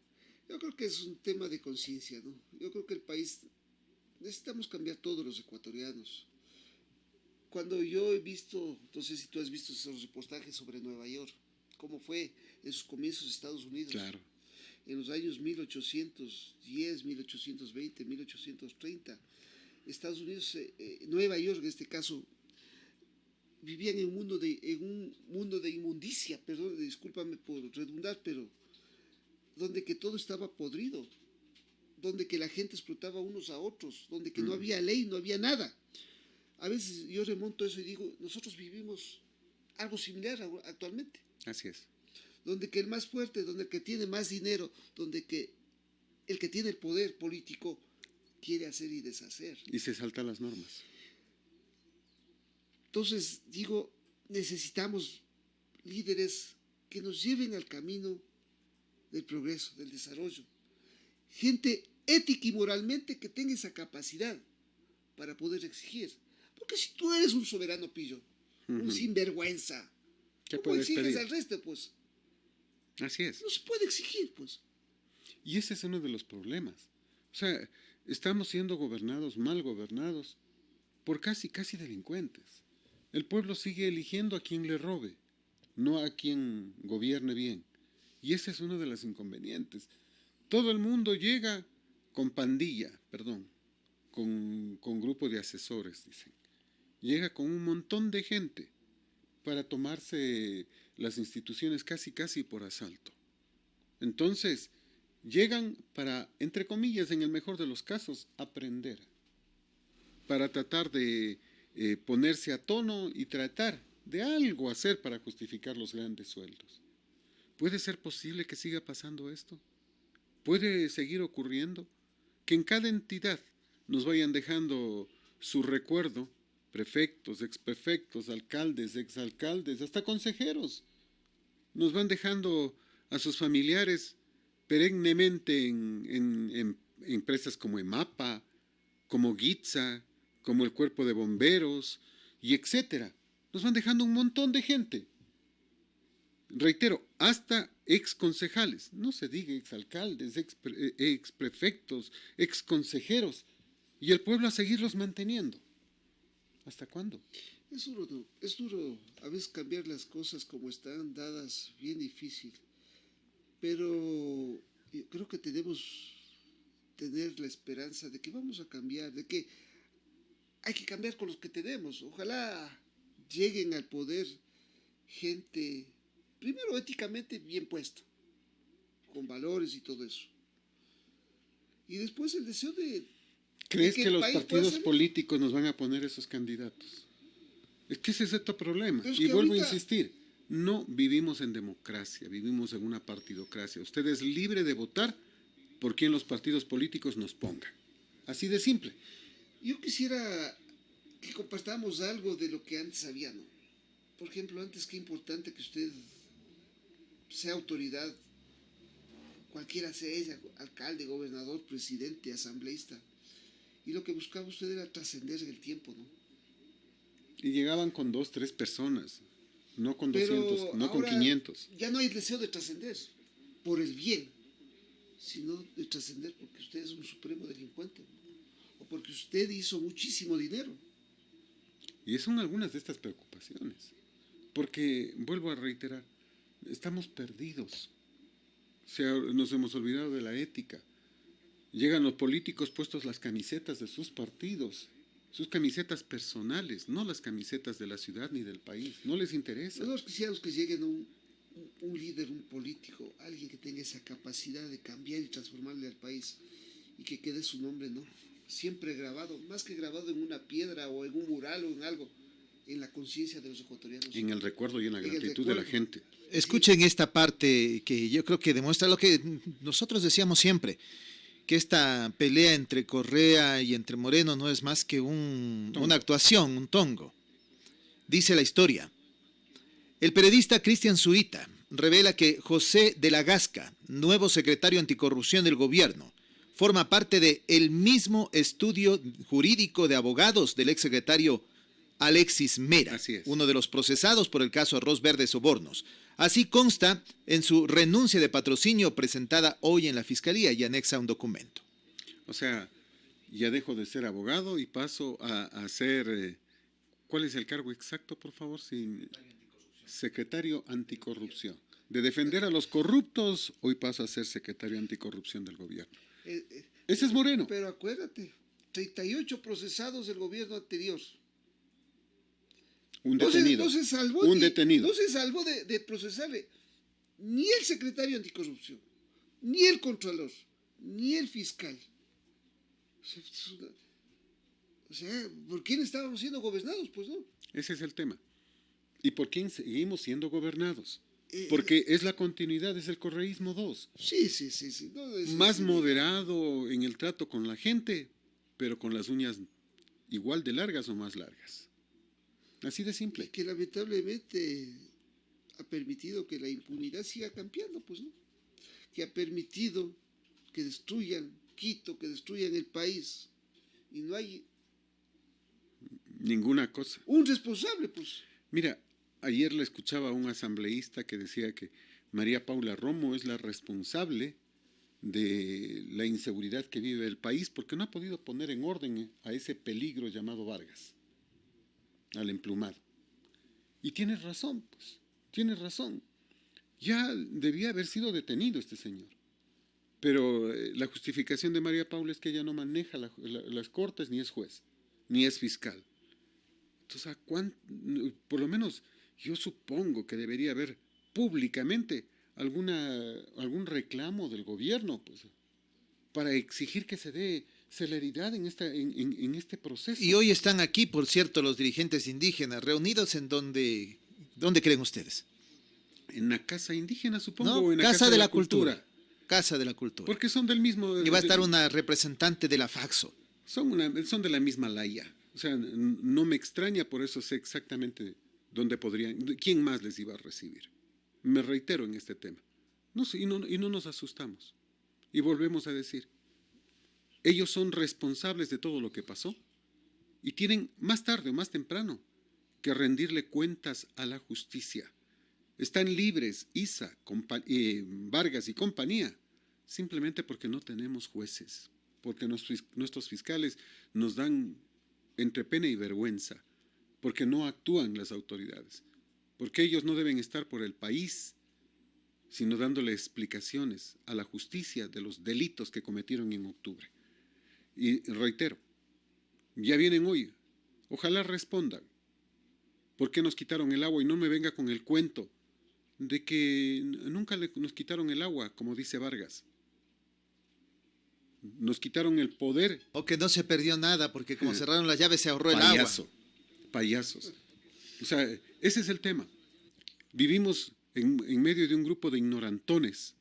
Yo creo que es un tema de conciencia, ¿no? Yo creo que el país, necesitamos cambiar todos los ecuatorianos. Cuando yo he visto, no sé si tú has visto esos reportajes sobre Nueva York, cómo fue en sus comienzos Estados Unidos. Claro. En los años 1810, 1820, 1830, Estados Unidos, Nueva York en este caso, vivían en un mundo de inmundicia, perdón, discúlpame por redundar, pero donde que todo estaba podrido, donde que la gente explotaba unos a otros, donde que no había ley, no había nada. A veces yo remonto eso y digo, nosotros vivimos algo similar actualmente. Así es. Donde que el más fuerte, donde el que tiene más dinero, donde que el que tiene el poder político quiere hacer y deshacer. Y se saltan las normas. Entonces, digo, necesitamos líderes que nos lleven al camino del progreso, del desarrollo. Gente ética y moralmente que tenga esa capacidad para poder exigir. Porque si tú eres un soberano pillo, un sinvergüenza, ¿Qué ¿cómo puedes exiges pedir? al resto, pues? Así es. No se puede exigir, pues. Y ese es uno de los problemas. O sea, estamos siendo gobernados, mal gobernados, por casi delincuentes. El pueblo sigue eligiendo a quien le robe, no a quien gobierne bien. Y ese es uno de los inconvenientes. Todo el mundo llega con pandilla, con grupo de asesores, dicen. Llega con un montón de gente para tomarse las instituciones casi por asalto. Entonces, llegan para, entre comillas, en el mejor de los casos, aprender, para tratar de ponerse a tono y tratar de algo hacer para justificar los grandes sueldos. ¿Puede ser posible que siga pasando esto? puede seguir ocurriendo que en cada entidad nos vayan dejando su recuerdo, prefectos, exprefectos, alcaldes, exalcaldes, hasta consejeros. Nos van dejando a sus familiares perennemente en empresas como EMAPA, como GITSA, como el Cuerpo de Bomberos, y etcétera. Nos van dejando un montón de gente. Reitero, hasta exconcejales, no se diga exalcaldes, exprefectos, exconsejeros, y el pueblo a seguirlos manteniendo. ¿Hasta cuándo? Es duro, ¿no? Es duro a veces cambiar las cosas como están dadas, bien difícil. Pero yo creo que tenemos tener la esperanza de que vamos a cambiar, de que hay que cambiar con los que tenemos. Ojalá lleguen al poder gente, primero éticamente bien puesta, con valores y todo eso. Y después el deseo de... ¿Crees que los partidos políticos nos van a poner esos candidatos? Es que ese es otro problema. Y vuelvo a insistir, no vivimos en democracia, vivimos en una partidocracia. Usted es libre de votar por quien los partidos políticos nos pongan. Así de simple. Yo quisiera que compartamos algo de lo que antes había, ¿no? Por ejemplo, antes qué importante que usted sea autoridad, cualquiera sea ella, alcalde, gobernador, presidente, asambleísta. Y lo que buscaba usted era trascender en el tiempo, ¿no? Y llegaban con 2, 3 personas, no con 200, no con 500. Ya no hay deseo de trascender por el bien, sino de trascender porque usted es un supremo delincuente, ¿no? O porque usted hizo muchísimo dinero. Y son algunas de estas preocupaciones. Porque, vuelvo a reiterar, estamos perdidos. Nos hemos olvidado de la ética. Llegan los políticos puestos las camisetas de sus partidos, sus camisetas personales, no las camisetas de la ciudad ni del país. No les interesa. Nosotros quisiéramos que lleguen un líder, un político, alguien que tenga esa capacidad de cambiar y transformarle al país y que quede su nombre, ¿no? Siempre grabado, más que grabado en una piedra o en un mural o en algo, en la conciencia de los ecuatorianos. En el recuerdo y en la gratitud de la gente. Escuchen esta parte que yo creo que demuestra lo que nosotros decíamos siempre, que esta pelea entre Correa y entre Moreno no es más que una actuación, un tongo. Dice la historia. El periodista Cristian Zurita revela que José de la Gasca, nuevo secretario anticorrupción del gobierno, forma parte del mismo estudio jurídico de abogados del exsecretario Alexis Mera, uno de los procesados por el caso Arroz Verde Sobornos. Así consta en su renuncia de patrocinio presentada hoy en la Fiscalía y anexa un documento. O sea, ya dejo de ser abogado y paso a ser... ¿Cuál es el cargo exacto, por favor? Secretario anticorrupción. De defender a los corruptos, hoy paso a ser secretario anticorrupción del gobierno. Ese es Moreno. Pero acuérdate, 38 procesados del gobierno anterior. Un detenido. No se salvó de procesarle ni el secretario anticorrupción, ni el contralor, ni el fiscal. O sea, ¿por quién estábamos siendo gobernados? Pues no. Ese es el tema. ¿Y por quién seguimos siendo gobernados? Porque es la continuidad, es el correísmo 2. Sí. No, más moderado en el trato con la gente, pero con las uñas igual de largas o más largas. Así de simple. Y que lamentablemente ha permitido que la impunidad siga campeando, pues, ¿no? Que ha permitido que destruyan Quito, que destruyan el país. Y no hay... ninguna cosa. Un responsable, pues. Mira, ayer le escuchaba a un asambleísta que decía que María Paula Romo es la responsable de la inseguridad que vive el país porque no ha podido poner en orden a ese peligro llamado Vargas, al emplumado. Y tienes razón, pues, tienes razón. Ya debía haber sido detenido este señor. Pero la justificación de María Paula es que ella no maneja las cortes, ni es juez, ni es fiscal. Entonces, por lo menos yo supongo que debería haber públicamente algún reclamo del gobierno, pues, para exigir que se dé celeridad en este proceso. Y hoy están aquí, por cierto, los dirigentes indígenas, reunidos en ¿dónde creen ustedes? En la Casa Indígena, supongo, no, o en la Casa de la Cultura. Casa de la Cultura. Porque son del mismo... Y va a estar una representante de la Faxo. Son de la misma laya. O sea, no me extraña, por eso sé exactamente dónde podrían, quién más les iba a recibir. Me reitero en este tema. No, y no nos asustamos. Y volvemos a decir, ellos son responsables de todo lo que pasó y tienen más tarde o más temprano que rendirle cuentas a la justicia. Están libres Isa, Vargas y compañía, simplemente porque no tenemos jueces, porque nuestros fiscales nos dan entre pena y vergüenza, porque no actúan las autoridades, porque ellos no deben estar por el país, sino dándole explicaciones a la justicia de los delitos que cometieron en octubre. Y reitero, ya vienen hoy, ojalá respondan. ¿Por qué nos quitaron el agua? Y no me venga con el cuento de que nunca nos quitaron el agua, como dice Vargas. Nos quitaron el poder. O que no se perdió nada, porque como cerraron las llaves se ahorró el Payaso, agua. Payasos. O sea, ese es el tema. Vivimos en medio de un grupo de ignorantones,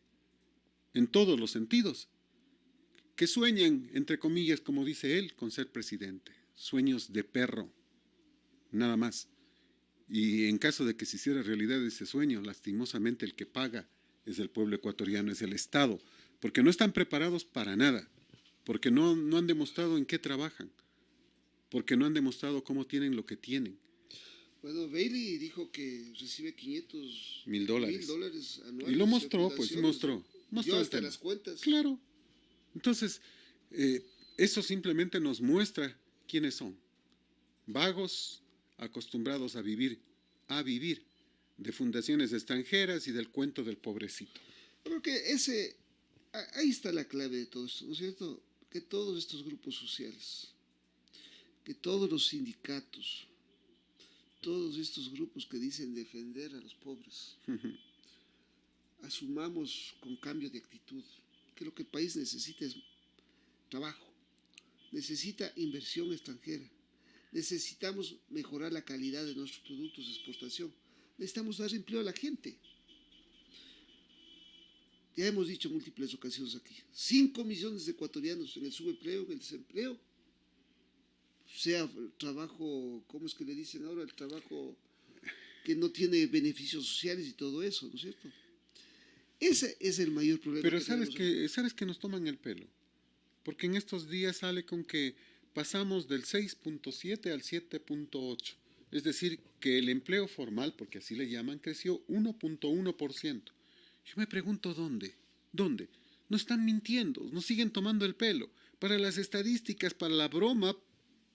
en todos los sentidos, que sueñan, entre comillas, como dice él, con ser presidente. Sueños de perro, nada más. Y en caso de que se hiciera realidad ese sueño, lastimosamente el que paga es el pueblo ecuatoriano, es el Estado, porque no están preparados para nada, porque no han demostrado en qué trabajan, porque no han demostrado cómo tienen lo que tienen. Bueno, Bailey dijo que recibe $500,000 anuales. Y lo mostró, pues, mostró Yo el hasta tema. las cuentas. Claro. Entonces, eso simplemente nos muestra quiénes son. Vagos, acostumbrados a vivir de fundaciones extranjeras y del cuento del pobrecito. Creo que ahí está la clave de todo esto, ¿no es cierto? Que todos estos grupos sociales, que todos los sindicatos, todos estos grupos que dicen defender a los pobres, asumamos con cambio de actitud que lo que el país necesita es trabajo, necesita inversión extranjera, necesitamos mejorar la calidad de nuestros productos de exportación, necesitamos dar empleo a la gente. Ya hemos dicho en múltiples ocasiones aquí, 5 millones de ecuatorianos en el subempleo, en el desempleo, sea trabajo, ¿cómo es que le dicen ahora? El trabajo que no tiene beneficios sociales y todo eso, ¿no es cierto? Ese es el mayor problema. Pero ¿sabes que nos toman el pelo? Porque en estos días sale con que pasamos del 6.7 al 7.8. Es decir, que el empleo formal, porque así le llaman, creció 1.1%. Yo me pregunto ¿dónde? Nos están mintiendo, nos siguen tomando el pelo. Para las estadísticas, para la broma,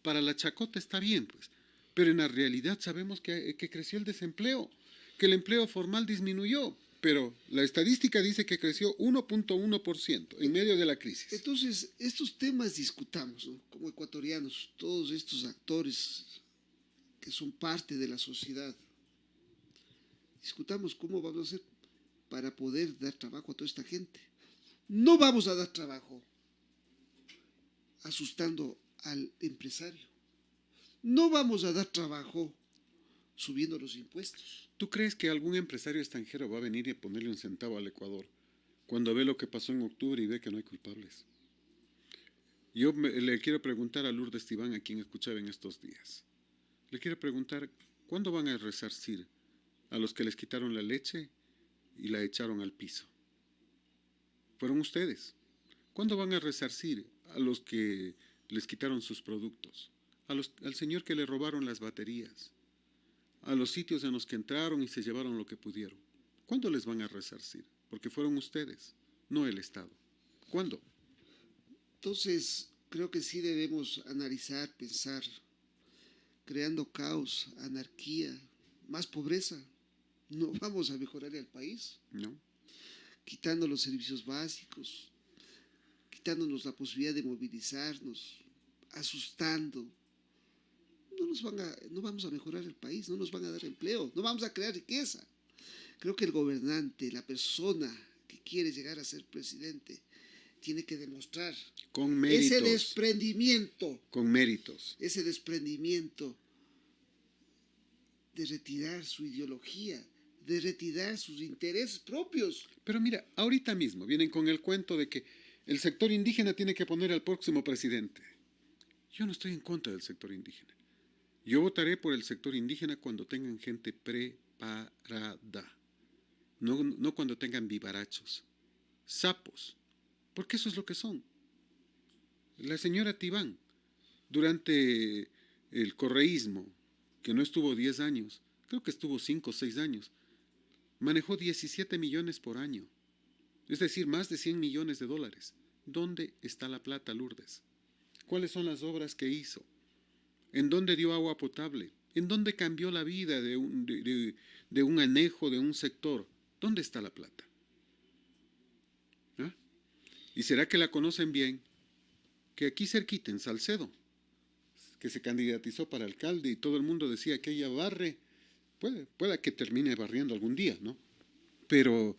para la chacota está bien, pues. Pero en la realidad sabemos que creció el desempleo, que el empleo formal disminuyó. Pero la estadística dice que creció 1.1% en medio de la crisis. Entonces, estos temas discutamos, ¿no? Como ecuatorianos, todos estos actores que son parte de la sociedad. Discutamos cómo vamos a hacer para poder dar trabajo a toda esta gente. No vamos a dar trabajo asustando al empresario. No vamos a dar trabajo subiendo los impuestos. ¿Tú crees que algún empresario extranjero va a venir y ponerle un centavo al Ecuador cuando ve lo que pasó en octubre y ve que no hay culpables? Yo le quiero preguntar a Lourdes Tibán, a quien escuchaba en estos días. Le quiero preguntar, ¿cuándo van a resarcir a los que les quitaron la leche y la echaron al piso? Fueron ustedes. ¿Cuándo van a resarcir a los que les quitaron sus productos? Al señor que le robaron las baterías, a los sitios en los que entraron y se llevaron lo que pudieron. ¿Cuándo les van a resarcir? Porque fueron ustedes, no el Estado. ¿Cuándo? Entonces, creo que sí debemos analizar, pensar, creando caos, anarquía, más pobreza. No vamos a mejorar el país. No. Quitando los servicios básicos, quitándonos la posibilidad de movilizarnos, asustando. No vamos a mejorar el país, no nos van a dar empleo, no vamos a crear riqueza. Creo que el gobernante, la persona que quiere llegar a ser presidente, tiene que demostrar con méritos, ese desprendimiento. Con méritos. Ese desprendimiento de retirar su ideología, de retirar sus intereses propios. Pero mira, ahorita mismo vienen con el cuento de que el sector indígena tiene que poner al próximo presidente. Yo no estoy en contra del sector indígena. Yo votaré por el sector indígena cuando tengan gente preparada. No cuando tengan vivarachos, sapos, porque eso es lo que son. La señora Tibán, durante el correísmo, que no estuvo 10 años, creo que estuvo 5 o 6 años, manejó 17 millones por año, es decir, más de 100 millones de dólares. ¿Dónde está la plata, Lourdes? ¿Cuáles son las obras que hizo? ¿En dónde dio agua potable? ¿En dónde cambió la vida de un anejo, de un sector? ¿Dónde está la plata? ¿Ah? ¿Y será que la conocen bien? Que aquí cerquita, en Salcedo, que se candidatizó para alcalde y todo el mundo decía que ella barre, pueda que termine barriendo algún día, ¿no? Pero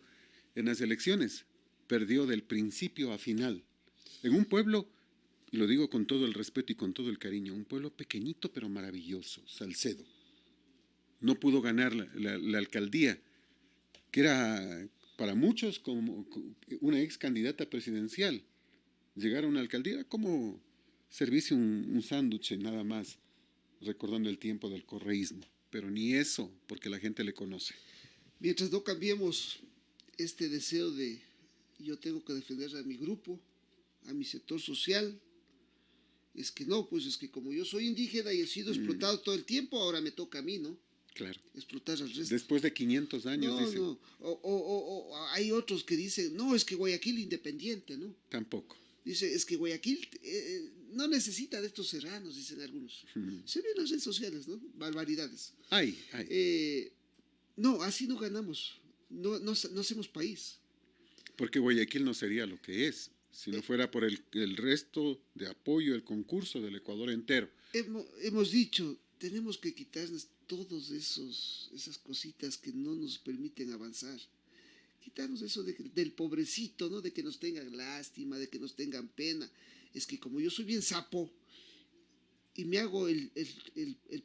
en las elecciones perdió del principio a final. En un pueblo, y lo digo con todo el respeto y con todo el cariño, un pueblo pequeñito pero maravilloso, Salcedo. No pudo ganar la alcaldía, que era para muchos como una ex candidata presidencial. Llegar a una alcaldía era como servirse un sándwich nada más, recordando el tiempo del correísmo. Pero ni eso, porque la gente le conoce. Mientras no cambiemos este deseo de yo tengo que defender a mi grupo, a mi sector social, es que no, pues es que como yo soy indígena y he sido explotado todo el tiempo, ahora me toca a mí, ¿no? Claro. Explotar al resto. Después de 500 años, no, dicen. No, hay otros que dicen, no, es que Guayaquil independiente, ¿no? Tampoco. Dice, es que Guayaquil no necesita de estos serranos, dicen algunos. Se ven en las redes sociales, ¿no? Barbaridades. Ay. No, así no ganamos. No hacemos país. Porque Guayaquil no sería lo que es, si no fuera por el resto de apoyo, el concurso del Ecuador entero. Hemos dicho, tenemos que quitarnos todos esas cositas que no nos permiten avanzar. Quitarnos eso del pobrecito, ¿no? De que nos tengan lástima, de que nos tengan pena. Es que como yo soy bien sapo y me hago el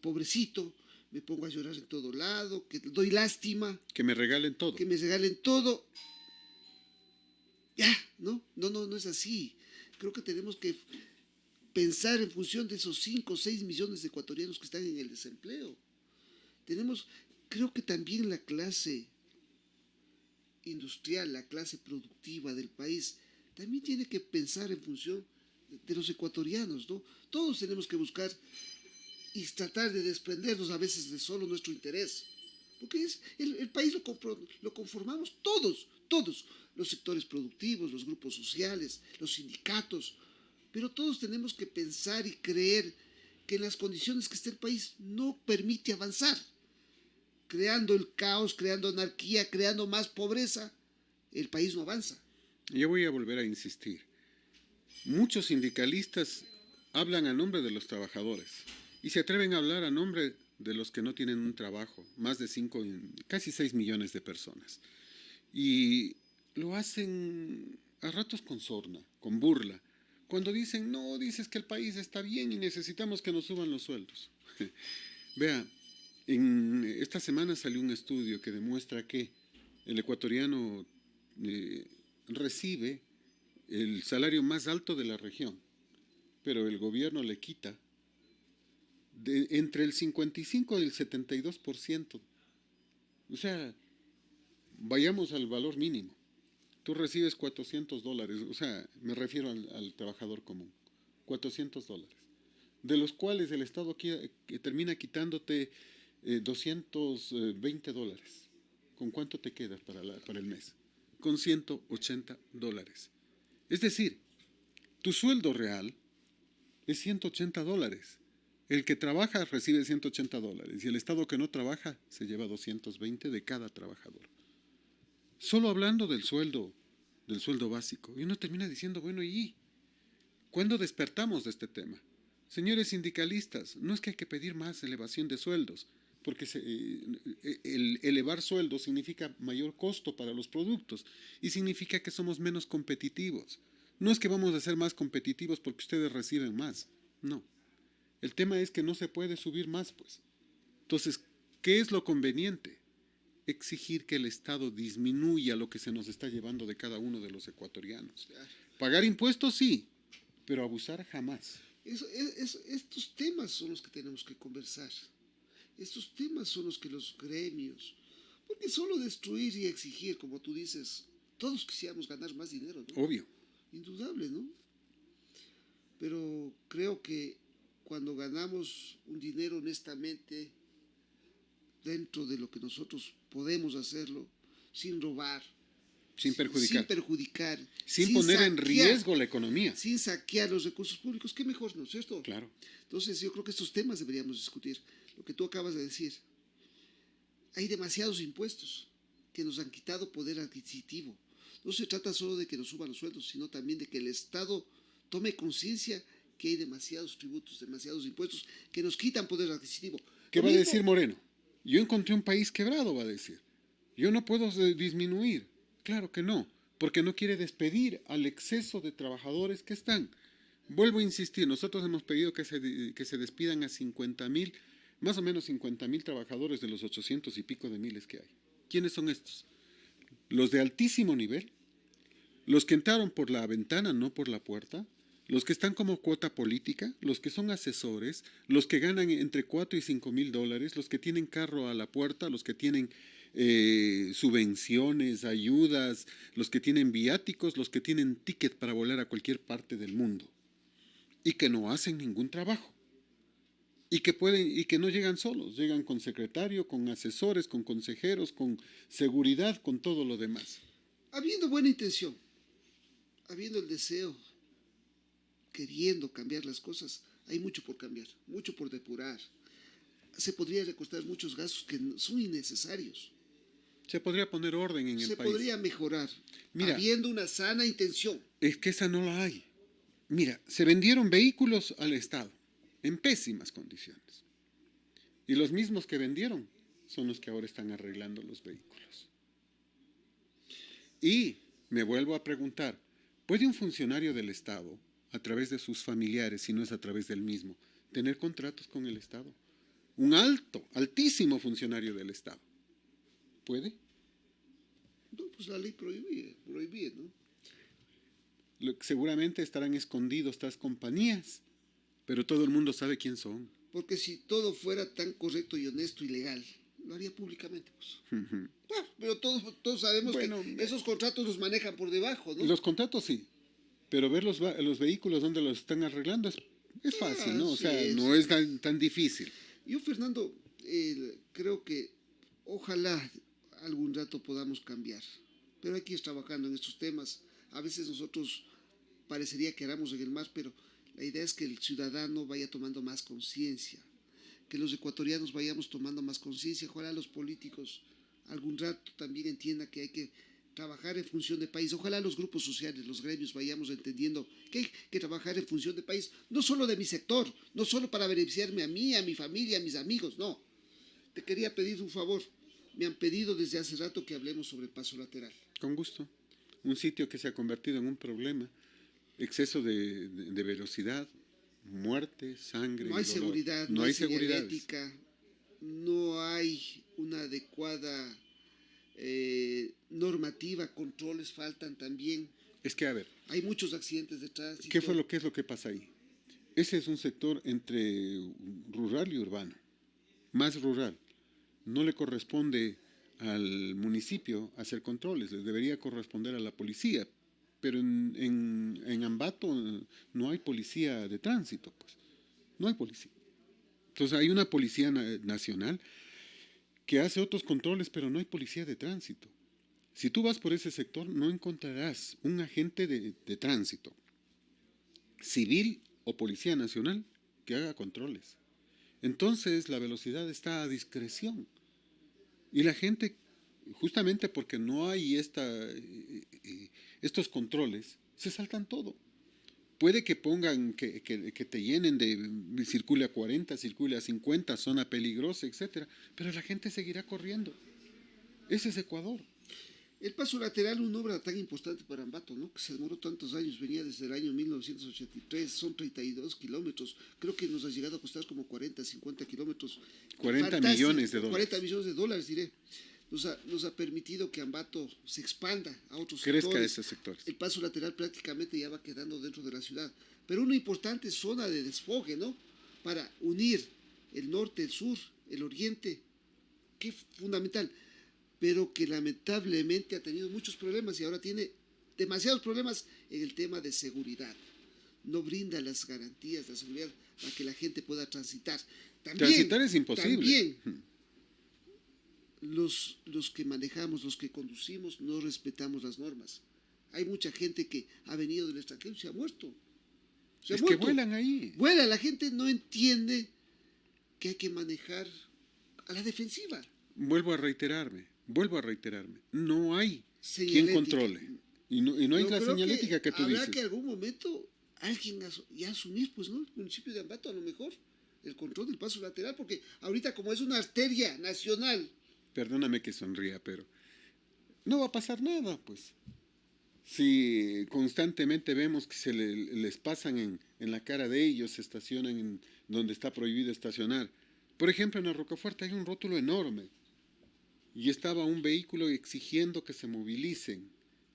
pobrecito, me pongo a llorar en todo lado, que doy lástima. Que me regalen todo. Que me regalen todo. Ya, no es así. Creo que tenemos que pensar en función de esos 5 o 6 millones de ecuatorianos que están en el desempleo. Creo que también la clase industrial, la clase productiva del país, también tiene que pensar en función de los ecuatorianos, ¿no? Todos tenemos que buscar y tratar de desprendernos a veces de solo nuestro interés, porque el país lo conformamos todos, los sectores productivos, los grupos sociales, los sindicatos, pero todos tenemos que pensar y creer que en las condiciones que está el país no permite avanzar. Creando el caos, creando anarquía, creando más pobreza, el país no avanza. Yo voy a volver a insistir. Muchos sindicalistas hablan a nombre de los trabajadores y se atreven a hablar a nombre de los que no tienen un trabajo, más de casi 6 millones de personas. Y lo hacen a ratos con sorna, con burla. Cuando dicen, no, dices que el país está bien y necesitamos que nos suban los sueldos. Vea, esta semana salió un estudio que demuestra que el ecuatoriano recibe el salario más alto de la región, pero el gobierno le quita entre el 55 y el 72%. O sea, vayamos al valor mínimo. Tú recibes $400, o sea, me refiero al trabajador común, $400, de los cuales el Estado termina quitándote $220. ¿Con cuánto te quedas para el mes? Con $180. Es decir, tu sueldo real es $180. El que trabaja recibe $180 y el Estado que no trabaja se lleva 220 de cada trabajador. Solo hablando del sueldo básico. Y uno termina diciendo, bueno, ¿y cuándo despertamos de este tema? Señores sindicalistas, no es que hay que pedir más elevación de sueldos, porque el elevar sueldos significa mayor costo para los productos y significa que somos menos competitivos. No es que vamos a ser más competitivos porque ustedes reciben más, no. El tema es que no se puede subir más, pues. Entonces, ¿qué es lo conveniente? exigir que el Estado disminuya lo que se nos está llevando de cada uno de los ecuatorianos. Pagar impuestos sí, pero abusar jamás. Estos temas son los que tenemos que conversar. Estos temas son los que los gremios, porque solo destruir y exigir, como tú dices, todos quisiéramos ganar más dinero, ¿no? Obvio. Indudable, ¿no? Pero creo que cuando ganamos un dinero honestamente, dentro de lo que nosotros podemos hacerlo, sin robar, Sin perjudicar. Sin poner en riesgo la economía. sin saquear los recursos públicos, qué mejor, ¿no es cierto? Claro. Entonces yo creo que estos temas deberíamos discutir. Lo que tú acabas de decir, hay demasiados impuestos que nos han quitado poder adquisitivo. No se trata solo de que nos suban los sueldos, sino también de que el Estado tome conciencia que hay demasiados tributos, demasiados impuestos que nos quitan poder adquisitivo. ¿Qué Lo va a mismo- decir Moreno? Yo encontré un país quebrado, va a decir. Yo no puedo disminuir. Claro que no, porque no quiere despedir al exceso de trabajadores que están. Vuelvo a insistir, nosotros hemos pedido que se despidan a 50.000, más o menos 50.000 trabajadores de los 800 y pico de miles que hay. ¿Quiénes son estos? Los de altísimo nivel, los que entraron por la ventana, no por la puerta, los que están como cuota política, los que son asesores, los que ganan entre 4 y 5.000 dólares, los que tienen carro a la puerta, los que tienen subvenciones, ayudas, los que tienen viáticos, los que tienen ticket para volar a cualquier parte del mundo y que no hacen ningún trabajo y que no llegan solos, llegan con secretario, con asesores, con consejeros, con seguridad, con todo lo demás. Habiendo buena intención, habiendo el deseo, queriendo cambiar las cosas, hay mucho por cambiar, mucho por depurar. Se podría recortar muchos gastos que son innecesarios. Se podría poner orden en el Se país. podría mejorar, Mira, habiendo una sana intención. es que esa no la hay. Mira, se vendieron vehículos al Estado en pésimas condiciones. Y los mismos que vendieron son los que ahora están arreglando los vehículos. Y me vuelvo a preguntar, ¿puede un funcionario del Estado, a través de sus familiares, si no es a través del mismo, tener contratos con el Estado? Un altísimo funcionario del Estado. ¿Puede? No, pues la ley prohíbe, ¿no? Seguramente estarán escondidos tras compañías, pero todo el mundo sabe quién son. Porque si todo fuera tan correcto y honesto y legal, lo haría públicamente, pues. Bueno, pero todos sabemos que esos contratos los manejan por debajo, ¿no? Los contratos sí, pero ver los vehículos donde los están arreglando es fácil, ¿no? O sea, sí, no es tan difícil. Yo, Fernando, creo que ojalá algún rato podamos cambiar, pero hay que ir trabajando en estos temas. A veces nosotros parecería que éramos en el mar, pero la idea es que el ciudadano vaya tomando más conciencia, que los ecuatorianos vayamos tomando más conciencia. Ojalá los políticos algún rato también entiendan que hay que trabajar en función de país. Ojalá los grupos sociales, los gremios, vayamos entendiendo que hay que trabajar en función de país, no solo de mi sector, no solo para beneficiarme a mí, a mi familia, a mis amigos, no. Te quería pedir un favor. Me han pedido desde hace rato que hablemos sobre el paso lateral. Con gusto. Un sitio que se ha convertido en un problema. Exceso de velocidad, muerte, sangre. No hay dolor. seguridad, no hay seguridad señalética, no hay una adecuada normativa, controles faltan también. Es que, a ver, Hay muchos accidentes de tránsito. ¿qué es lo que pasa ahí? Ese es un sector entre rural y urbano, más rural. No le corresponde al municipio hacer controles, le debería corresponder a la policía, pero en Ambato no hay policía de tránsito, pues, no hay policía. Entonces hay una policía nacional que hace otros controles, pero no hay policía de tránsito. Si tú vas por ese sector, no encontrarás un agente de tránsito, civil o policía nacional, que haga controles. Entonces la velocidad está a discreción. Y la gente, justamente porque no hay estos controles, se saltan todo. Puede que pongan, que te llenen de circula a 40, circula a 50, zona peligrosa, etcétera, pero la gente seguirá corriendo. Ese es Ecuador. El paso lateral, una obra tan importante para Ambato, ¿no? Que se demoró tantos años, venía desde el año 1983, son 32 kilómetros, creo que nos ha llegado a costar como 40, 50 kilómetros. 40 millones de dólares. 40 millones de dólares, diré. nos ha permitido que Ambato se expanda a otros crezca sectores. esos sectores. El paso lateral prácticamente ya va quedando dentro de la ciudad. Pero una importante zona de desfogue, ¿no? Para unir el norte, el sur, el oriente, que es fundamental, pero que lamentablemente ha tenido muchos problemas y ahora tiene demasiados problemas en el tema de seguridad. No brinda las garantías de seguridad para que la gente pueda transitar. También, Transitar es imposible. También, los que manejamos, los que conducimos, no respetamos las normas. Hay mucha gente que ha venido del extranjero y se ha muerto. Es que vuelan ahí. Vuela, la gente no entiende que hay que manejar a la defensiva. Vuelvo a reiterarme. No hay Señalética. quien controle. Y no hay Yo la creo señalética que tú habrá dices. que en algún momento alguien ya asumir, pues, ¿no? El municipio de Ambato, a lo mejor, el control del paso lateral, porque ahorita como es una arteria nacional. Perdóname que sonría, pero no va a pasar nada, pues. Si constantemente vemos que les pasan en la cara de ellos, se estacionan en donde está prohibido estacionar. Por ejemplo, en la Rocafuerte hay un rótulo enorme y estaba un vehículo exigiendo que se movilicen,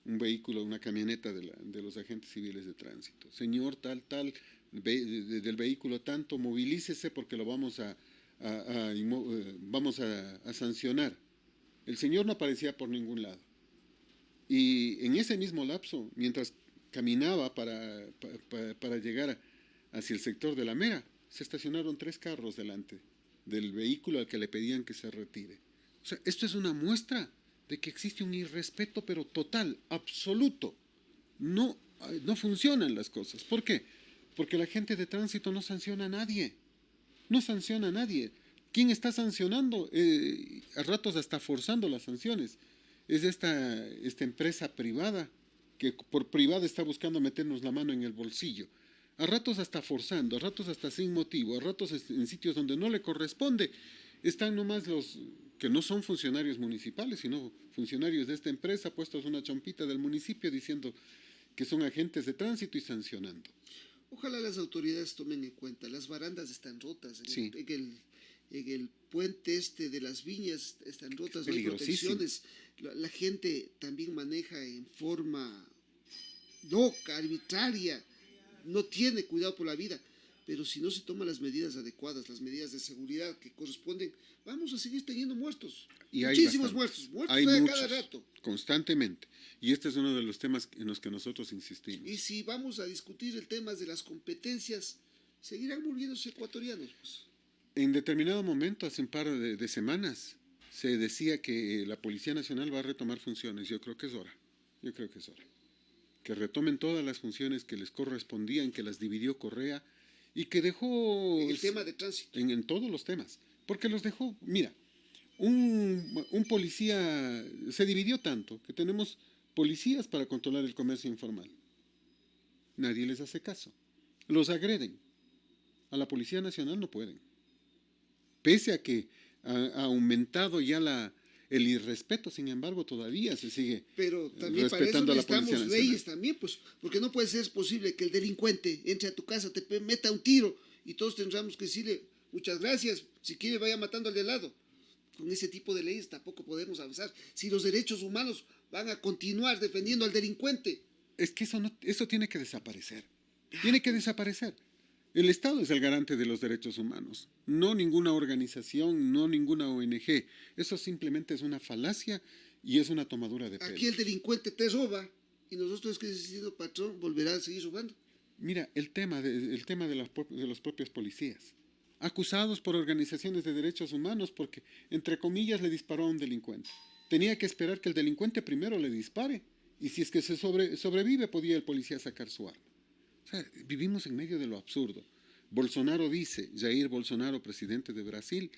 un vehículo, una camioneta de los agentes civiles de tránsito. Señor tal, del vehículo tanto, movilícese porque lo vamos a sancionar. El señor no aparecía por ningún lado. Y en ese mismo lapso, mientras caminaba para llegar hacia el sector de La Mera, se estacionaron 3 carros delante del vehículo al que le pedían que se retire. O sea, esto es una muestra de que existe un irrespeto, pero total, absoluto. No funcionan las cosas. ¿Por qué? Porque la gente de tránsito no sanciona a nadie. No sanciona a nadie. ¿Quién está sancionando? A ratos hasta forzando las sanciones. Es esta empresa privada que por privada está buscando meternos la mano en el bolsillo. A ratos hasta forzando, a ratos hasta sin motivo, a ratos en sitios donde no le corresponde. Están nomás los que no son funcionarios municipales, sino funcionarios de esta empresa puestos una chompita del municipio diciendo que son agentes de tránsito y sancionando. Ojalá las autoridades tomen en cuenta. Las barandas están rotas. Sí. En el puente de las Viñas están rotas, no hay protecciones. La gente también maneja en forma loca, arbitraria, no tiene cuidado por la vida. Pero si no se toman las medidas adecuadas, las medidas de seguridad que corresponden, vamos a seguir teniendo muertos. Y muchísimos muertos hay a muchos, cada rato. Constantemente. Y este es uno de los temas en los que nosotros insistimos. Y si vamos a discutir el tema de las competencias, seguirán muriéndose ecuatorianos, pues. En determinado momento, hace un par de semanas, se decía que la Policía Nacional va a retomar funciones. Yo creo que es hora. Que retomen todas las funciones que les correspondían, que las dividió Correa y que dejó... En el tema de tránsito. En todos los temas. Porque los dejó... Mira, un policía... Se dividió tanto que tenemos policías para controlar el comercio informal. Nadie les hace caso. Los agreden. A la Policía Nacional no pueden. Pese a que ha aumentado ya el irrespeto, sin embargo, todavía se sigue pero también respetando para eso a la Policía necesitamos Nacional. leyes también, pues, porque no puede ser posible que el delincuente entre a tu casa, te meta un tiro y todos tendremos que decirle muchas gracias, si quiere vaya matando al de al lado. Con ese tipo de leyes tampoco podemos avanzar. Si los derechos humanos van a continuar defendiendo al delincuente. Es que eso tiene que desaparecer. Tiene que desaparecer. El Estado es el garante de los derechos humanos, no ninguna organización, no ninguna ONG. Eso simplemente es una falacia y es una tomadura de pelo. Aquí el delincuente te roba y nosotros que siendo patrón volverá a seguir robando. Mira, el tema de los propios policías, acusados por organizaciones de derechos humanos porque, entre comillas, le disparó a un delincuente. Tenía que esperar que el delincuente primero le dispare y si es que se sobrevive podía el policía sacar su arma. O sea, vivimos en medio de lo absurdo. Bolsonaro dice, Jair Bolsonaro, presidente de Brasil,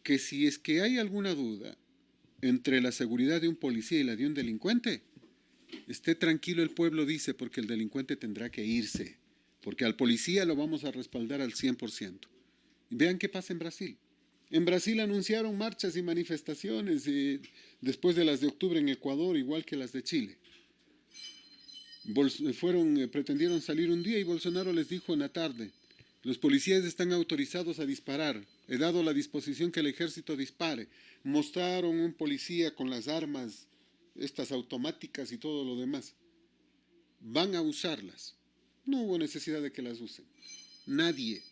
que si es que hay alguna duda entre la seguridad de un policía y la de un delincuente, esté tranquilo el pueblo, dice, porque el delincuente tendrá que irse, porque al policía lo vamos a respaldar al 100%. Y vean qué pasa en Brasil. En Brasil anunciaron marchas y manifestaciones después de las de octubre en Ecuador, igual que las de Chile. Pretendieron salir un día y Bolsonaro les dijo en la tarde, los policías están autorizados a disparar, he dado la disposición que el ejército dispare. Mostraron un policía con las armas, estas automáticas y todo lo demás. Van a usarlas. No hubo necesidad de que las usen. Nadie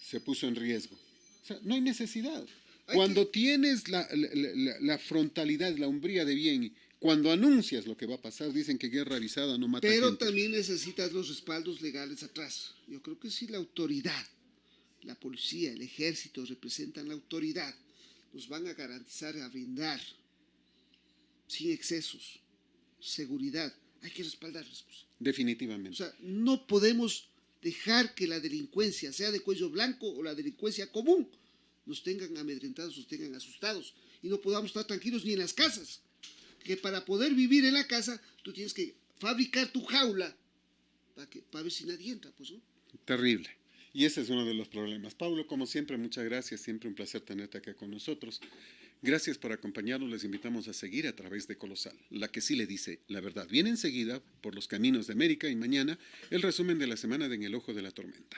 se puso en riesgo. O sea, no hay necesidad. Cuando tienes la frontalidad, la hombría de bien, cuando anuncias lo que va a pasar, dicen que guerra avisada no mata Pero gente. también necesitas los respaldos legales atrás. Yo creo que si la autoridad, la policía, el ejército representan la autoridad, nos van a garantizar, a brindar, sin excesos, seguridad. Hay que respaldarlos. Pues. Definitivamente. O sea, no podemos dejar que la delincuencia, sea de cuello blanco o la delincuencia común, nos tengan amedrentados, nos tengan asustados y no podamos estar tranquilos ni en las casas. Que para poder vivir en la casa, tú tienes que fabricar tu jaula para ver si nadie entra, pues, ¿no? Terrible. Y ese es uno de los problemas. Pablo, como siempre, muchas gracias. Siempre un placer tenerte acá con nosotros. Gracias por acompañarnos. Les invitamos a seguir a través de Colosal, la que sí le dice la verdad. Viene enseguida por los caminos de América y mañana el resumen de la semana de En el Ojo de la Tormenta.